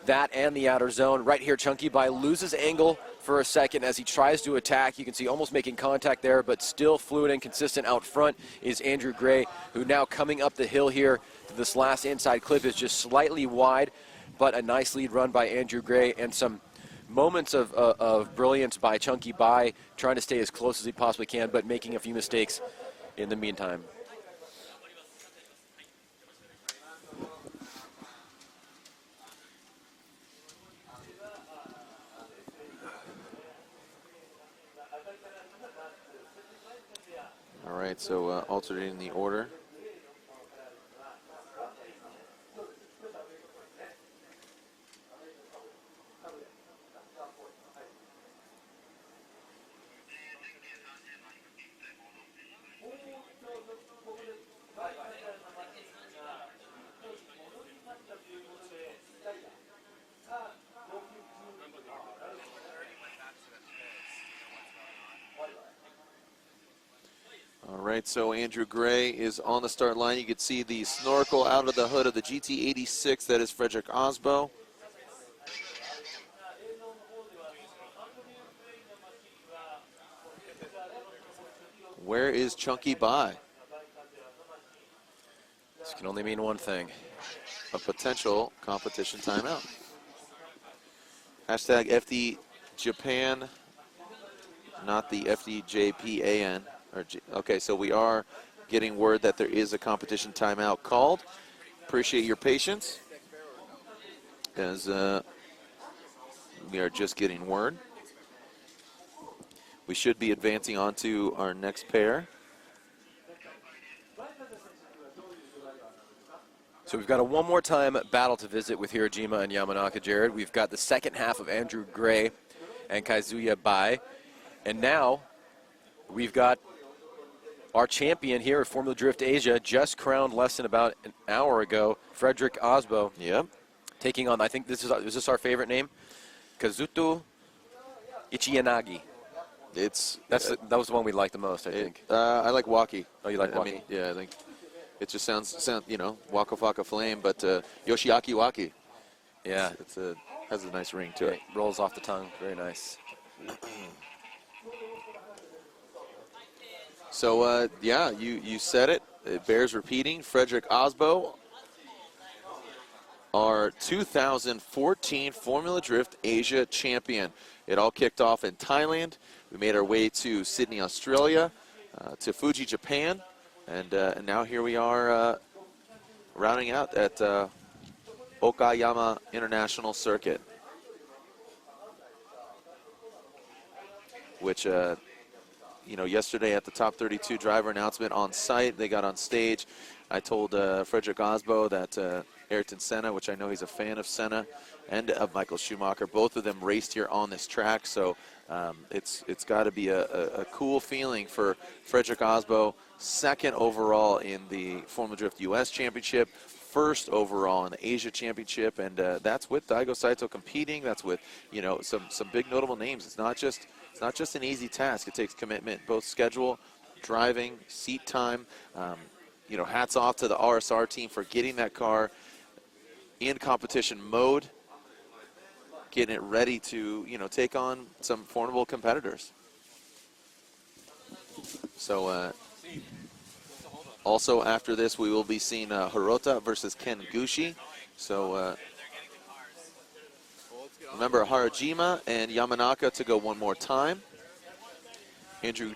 that and the outer zone. Right here, Chunky Bai loses angle for a second as he tries to attack. You can see almost making contact there, but still fluid and consistent out front is Andrew Gray, who now coming up the hill here to this last inside clip is just slightly wide, but a nice lead run by Andrew Gray and some moments of brilliance by Chunky Bai, trying to stay as close as he possibly can, but making a few mistakes in the meantime. All right, so alternating the order. All right, so Andrew Gray is on the start line. You can see the snorkel out of the hood of the GT86. That is Frederick Osbo. Where is Chunky Bai? This can only mean one thing. A potential competition timeout. Hashtag FDJPN, not the FDJPN. Okay, so we are getting word that there is a competition timeout called. Appreciate your patience, as we are just getting word. We should be advancing on to our next pair. So we've got a one more time battle to visit with Hirojima and Yamanaka, Jared. We've got the second half of Andrew Gray and Kazuya Bai. And now we've got our champion here at Formula Drift Asia, just crowned less than about an hour ago, Frederick Osbo. Yep. Taking on, I think is this our favorite name? Kazuto Ichiyanagi. That was the one we liked the most, I think. I like Waki. Oh, you like I Waki? mean, yeah, I think it just sounds Waka Waka Flame, but Yoshiaki Waki. Yeah. Has a nice ring to it. Rolls off the tongue, very nice. So, yeah, you said it. It bears repeating. Frederick Osbo, our 2014 Formula Drift Asia champion. It all kicked off in Thailand. We made our way to Sydney, Australia, to Fuji, Japan, and now here we are rounding out at Okayama International Circuit, which, yesterday at the top 32 driver announcement on site, they got on stage. I told Frederick Osbo that Ayrton Senna, which I know he's a fan of Senna, and of Michael Schumacher, both of them raced here on this track, so it's got to be a cool feeling for Frederick Osbo, second overall in the Formula Drift US Championship, first overall in the Asia Championship, and that's with Daigo Saito competing. That's with some big notable names. It's not just an easy task. It takes commitment, both schedule, driving, seat time. Hats off to the RSR team for getting that car in competition mode, getting it ready to take on some formidable competitors. So also after this, we will be seeing Hirota versus Ken Gushi. So remember, Harajima and Yamanaka to go one more time. Andrew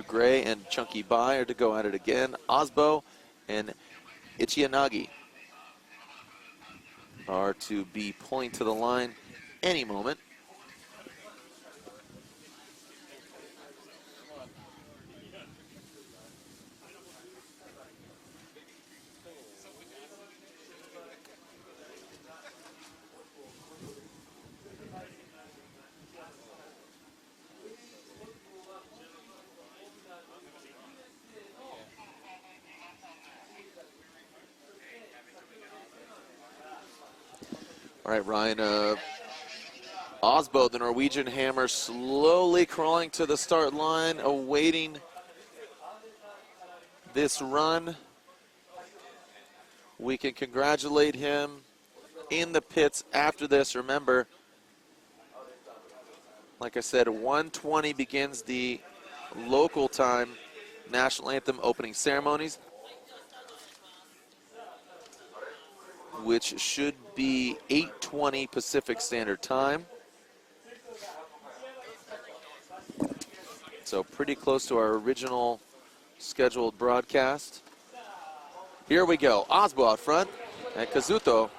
Gray and Chunky Bai are to go at it again. Osbo and Ichiyanagi are to be pulling to the line any moment. All right, Ryan, Osbo, the Norwegian Hammer, slowly crawling to the start line, awaiting this run. We can congratulate him in the pits after this. Remember, like I said, 1:20 begins the local time national anthem opening ceremonies, which should be 8:20 Pacific Standard Time. So pretty close to our original scheduled broadcast. Here we go. Osbo out front, and Kazuto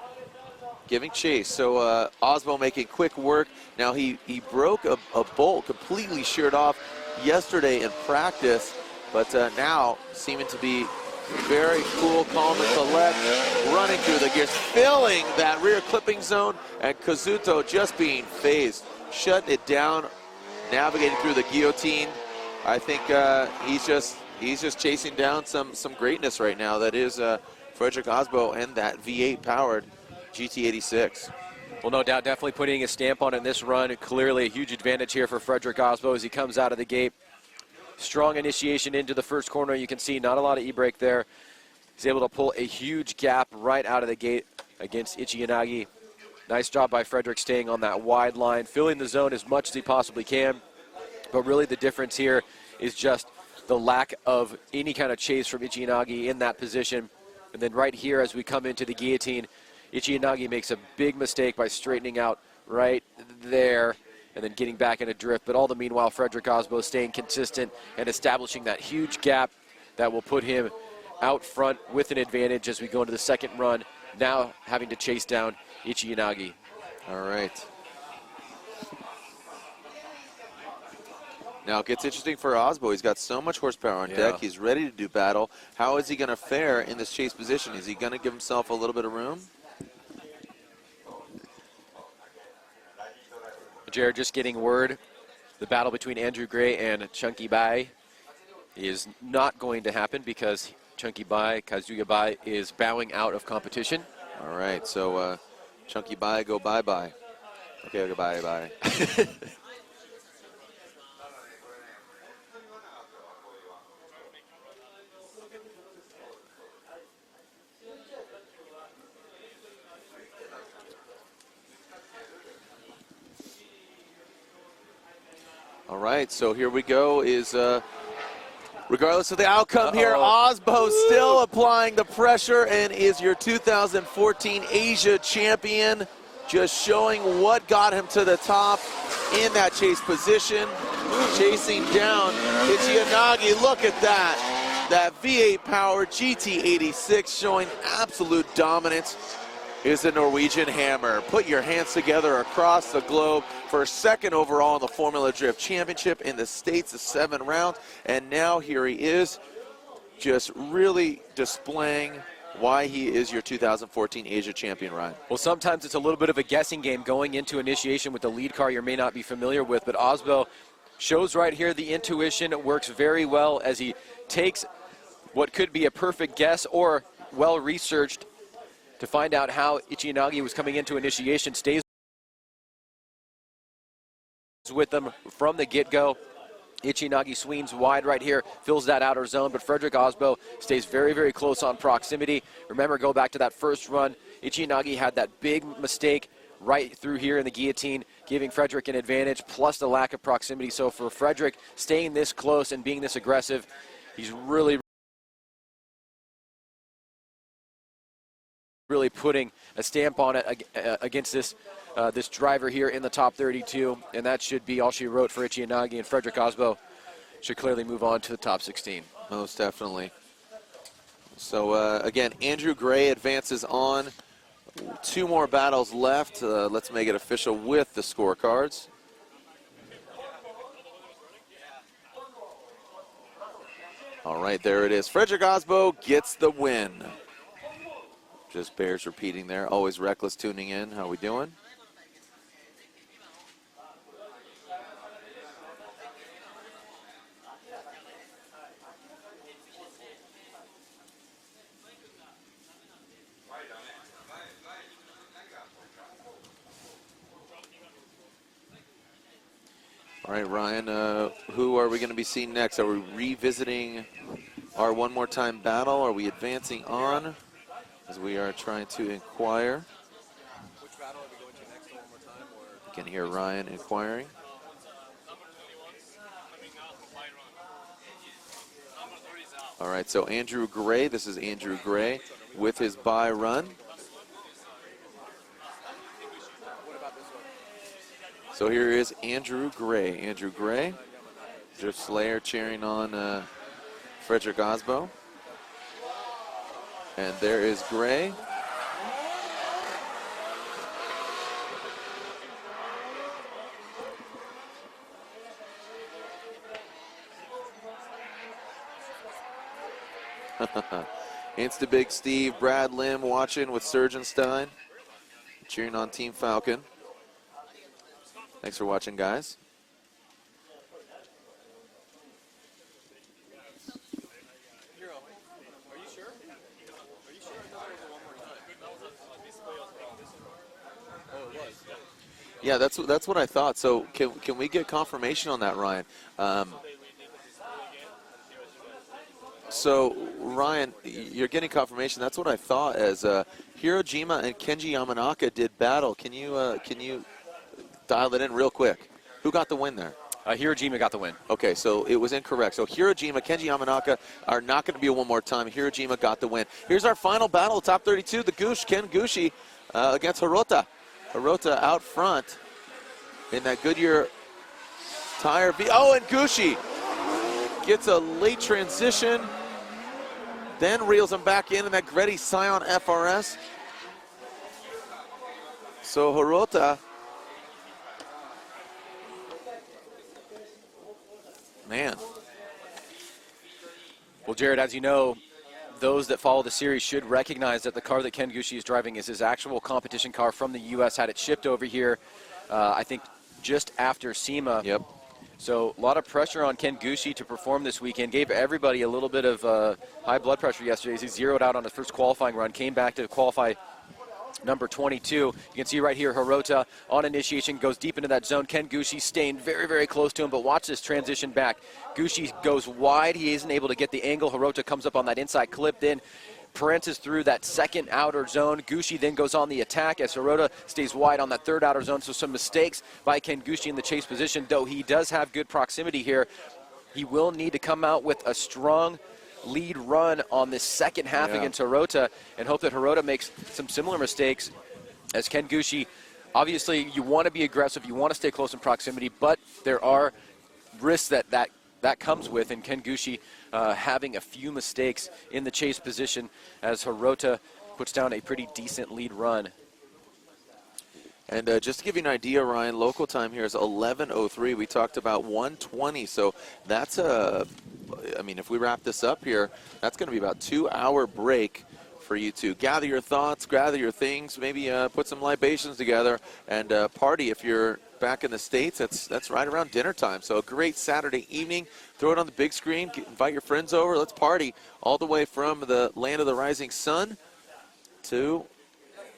giving chase. So Osbo making quick work. Now he broke a bolt, completely sheared off yesterday in practice, but now seeming to be very cool, calm, and collect, running through the gears, filling that rear clipping zone, and Kazuto just being phased, shut it down, navigating through the guillotine. I think he's just chasing down some greatness right now. That is Frederick Osbo and that V8 powered GT86. Well, no doubt, definitely putting a stamp on it in this run. Clearly a huge advantage here for Frederick Osbo as he comes out of the gate. Strong initiation into the first corner. You can see not a lot of e-brake there. He's able to pull a huge gap right out of the gate against Ichiyanagi. Nice job by Frederick staying on that wide line, filling the zone as much as he possibly can. But really the difference here is just the lack of any kind of chase from Ichiyanagi in that position. And then right here as we come into the guillotine, Ichiyanagi makes a big mistake by straightening out right there and then getting back in a drift. But all the meanwhile, Frederick Osbo staying consistent and establishing that huge gap that will put him out front with an advantage as we go into the second run, now having to chase down Ichiyanagi. All right. Now it gets interesting for Osbo. He's got so much horsepower on deck. He's ready to do battle. How is he going to fare in this chase position? Is he going to give himself a little bit of room? Jared, just getting word, the battle between Andrew Gray and Chunky Bai is not going to happen because Chunky Bai, Kazuya Bai, is bowing out of competition. All right, so Chunky Bai, go bye-bye. Okay, go bye-bye. All right, so here we go. Regardless of the outcome here, Osbo still applying the pressure and is your 2014 Asia champion, just showing what got him to the top in that chase position, chasing down Ichiyanagi. Look at that. That V8 power GT86 showing absolute dominance is the Norwegian Hammer. Put your hands together across the globe for second overall in the Formula Drift Championship in the States, of 7 rounds. And now here he is, just really displaying why he is your 2014 Asia champion, Ryan. Well, sometimes it's a little bit of a guessing game going into initiation with the lead car you may not be familiar with, but Osbo shows right here the intuition. It works very well as he takes what could be a perfect guess or well-researched to find out how Ichiyanagi was coming into initiation, stays with them from the get-go. Ichiyanagi swings wide right here, fills that outer zone, but Frederick Osbo stays very, very close on proximity. Remember, go back to that first run. Ichiyanagi had that big mistake right through here in the guillotine, giving Frederick an advantage, plus the lack of proximity. So for Frederick, staying this close and being this aggressive, he's really putting a stamp on it against this this driver here in the top 32, and that should be all she wrote for Ichiyanagi, and Frederick Osbo should clearly move on to the top 16. Most definitely. So again, Andrew Gray advances on. 2 more battles left. Let's make it official with the scorecards. All right, there it is. Frederick Osbo gets the win. Just bears repeating there. Always Reckless tuning in. How we doing? All right, Ryan, who are we going to be seeing next? Are we revisiting our one more time battle? Are we advancing on? As we are trying to inquire. Which battle are we going to next one more time? You can hear Ryan inquiring. All right, so Andrew Gray, this is Andrew Gray with his bye run. So here is Andrew Gray. Andrew Gray, Drift Slayer cheering on Frederick Osbo. And there is Gray. Insta Big Steve, Brad Lim watching with Surgeonstein, cheering on Team Falcon. Thanks for watching, guys. Yeah, that's what I thought. So can we get confirmation on that, Ryan? So, Ryan, you're getting confirmation. That's what I thought as Hirojima and Kenji Yamanaka did battle. Can you dial it in real quick? Who got the win there? Hirojima got the win. Okay, so it was incorrect. So Hirojima, Kenji Yamanaka are not going to be a one more time. Hirojima got the win. Here's our final battle, top 32, the Gush, Ken Gushi against Hirota. Hirota out front in that Goodyear tire. Oh, and Gushi gets a late transition, then reels him back in that Greddy Scion FRS. So Hirota, man. Well, Jared, as you know, those that follow the series should recognize that the car that Ken Gushi is driving is his actual competition car from the U.S. Had it shipped over here, I think, just after SEMA. Yep. So a lot of pressure on Ken Gushi to perform this weekend. Gave everybody a little bit of high blood pressure yesterday as he zeroed out on his first qualifying run, came back to qualify number 22. You can see right here, Hirota on initiation goes deep into that zone. Ken Gushi staying very, very close to him, but watch this transition back. Gushi goes wide. He isn't able to get the angle. Hirota comes up on that inside clip, then prances through that second outer zone. Gushi then goes on the attack as Hirota stays wide on that third outer zone. So some mistakes by Ken Gushi in the chase position, though he does have good proximity here. He will need to come out with a strong lead run on this second half against Hirota and hope that Hirota makes some similar mistakes as Ken Gushi. Obviously, you want to be aggressive, you want to stay close in proximity, but there are risks that comes with, and Ken Gushi having a few mistakes in the chase position as Hirota puts down a pretty decent lead run. And just to give you an idea, Ryan, local time here is 11:03. We talked about 1:20, so that's I mean, if we wrap this up here, that's going to be about 2-hour break for you to gather your thoughts, gather your things, maybe put some libations together and party. If you're back in the States, that's right around dinner time. So a great Saturday evening. Throw it on the big screen. Invite your friends over. Let's party all the way from the land of the rising sun to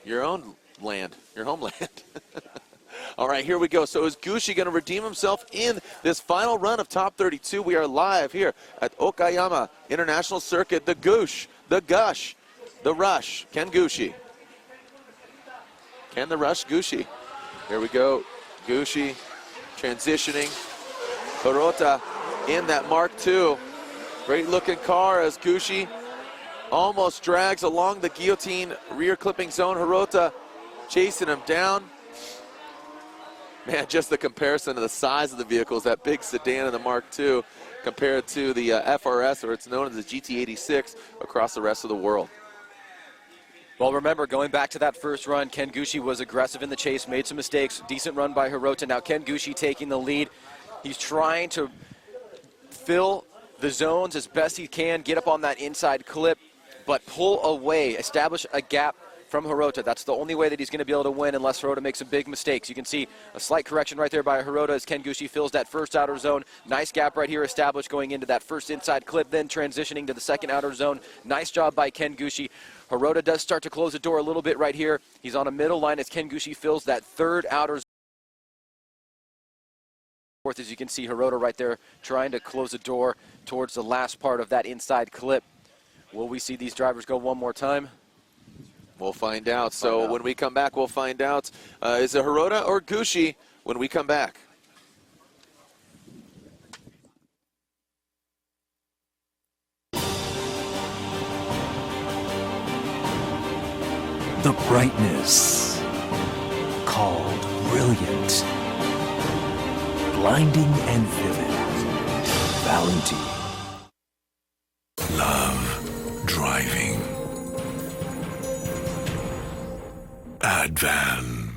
your own land, your homeland. All right, here we go. So is Gushi going to redeem himself in this final run of top 32? We are live here at Okayama International Circuit. The Gush, the Gush, the Rush. Ken Gushi. Ken the Rush Gushi. Here we go. Gushi transitioning. Hirota in that Mark II. Great looking car as Gushi almost drags along the guillotine rear clipping zone. Hirota chasing him down. Man, just the comparison of the size of the vehicles, that big sedan in the Mark II compared to the FRS, or it's known as the GT86, across the rest of the world. Well, remember, going back to that first run, Ken Gushi was aggressive in the chase, made some mistakes. Decent run by Hirota. Now Ken Gushi taking the lead. He's trying to fill the zones as best he can, get up on that inside clip, but pull away, establish a gap from Hirota. That's the only way that he's going to be able to win unless Hirota makes some big mistakes. You can see a slight correction right there by Hirota as Ken Gushi fills that first outer zone. Nice gap right here established going into that first inside clip, then transitioning to the second outer zone. Nice job by Ken Gushi. Hirota does start to close the door a little bit right here. He's on a middle line as Ken Gushi fills that third outer zone. Fourth, as you can see, Hirota right there trying to close the door towards the last part of that inside clip. Will we see these drivers go one more time? We'll find out. So when we come back, we'll find out. Is it Hirota or Gushi when we come back? The brightness called brilliant, blinding and vivid, Valenti. Love driving. Advan.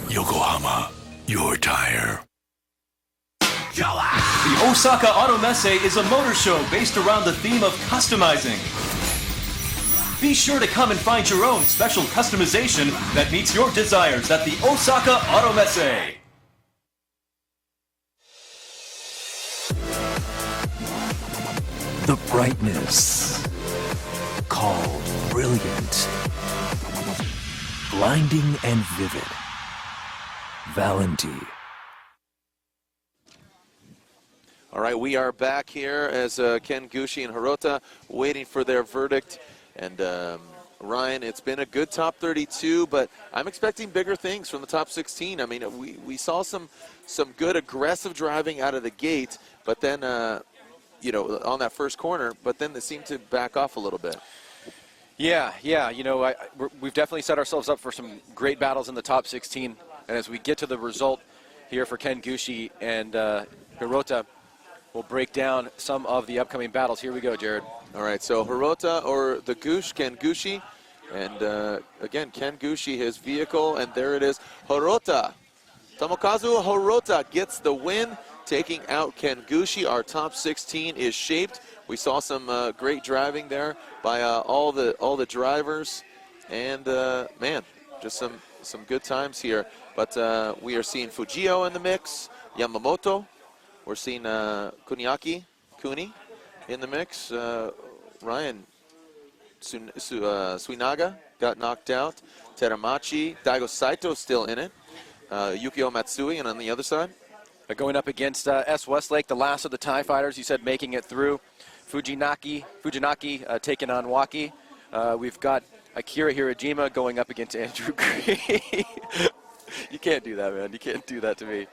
Yokohama, your tire. The Osaka Auto Messe is a motor show based around the theme of customizing. Be sure to come and find your own special customization that meets your desires at the Osaka Auto Messe. The brightness called brilliant, blinding and vivid, Valenti. All right, we are back here as Ken Gushi and Hirota waiting for their verdict. And Ryan, it's been a good top 32, but I'm expecting bigger things from the top 16. I mean, we saw some good aggressive driving out of the gate, but then, you know, on that first corner, but then they seem to back off a little bit. Yeah, you know, we've definitely set ourselves up for some great battles in the top 16. And as we get to the result here for Ken Gushi and Hirota, we'll break down some of the upcoming battles. Here we go, Jared. All right, so Hirota or the Gush, Ken Gushi. And again, Ken Gushi, his vehicle, and there it is. Hirota. Tomokazu Hirota gets the win, taking out Ken Gushi. Our top 16 is shaped. We saw some great driving there by all the drivers. And, man, just some good times here. But we are seeing Fujio in the mix, Yamamoto. We're seeing Kuni in the mix. Ryan Suinaga got knocked out. Teramachi, Daigo Saito still in it. Yukio Matsui, and on the other side, going up against S. Westlake, the last of the TIE fighters, you said, making it through. Fujinaki taking on Waki. We've got Akira Hirajima going up against Andrew Gray. You can't do that, man. You can't do that to me.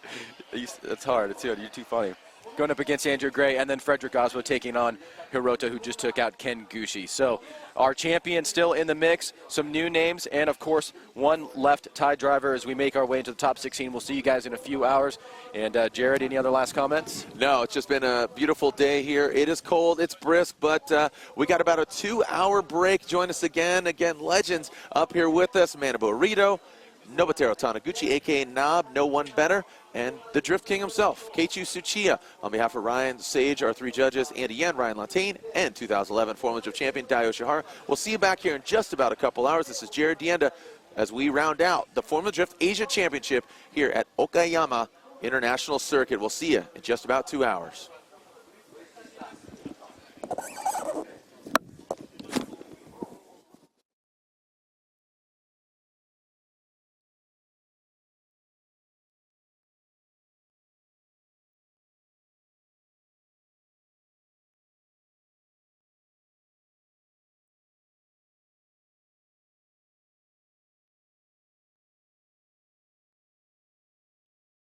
It's hard. You're too funny. Going up against Andrew Gray, and then Frederick Oswald taking on Hirota, who just took out Ken Gushi. So our champion still in the mix, some new names, and of course, one left tie driver as we make our way into the top 16. We'll see you guys in a few hours. And Jared, any other last comments? No, it's just been a beautiful day here. It is cold, it's brisk, but we got about a 2-hour break. Join us again, legends up here with us. Manabu Arito, Nobuteru Taniguchi, a.k.a. Nob, no one better, and the Drift King himself, Keiichi Tsuchiya. On behalf of Ryan Sage, our 3 judges, Andy Yen, Ryan Lantain, and 2011 Formula Drift champion Dai Yoshihara. We'll see you back here in just about a couple hours. This is Jared Dienda as we round out the Formula Drift Asia Championship here at Okayama International Circuit. We'll see you in just about 2 hours.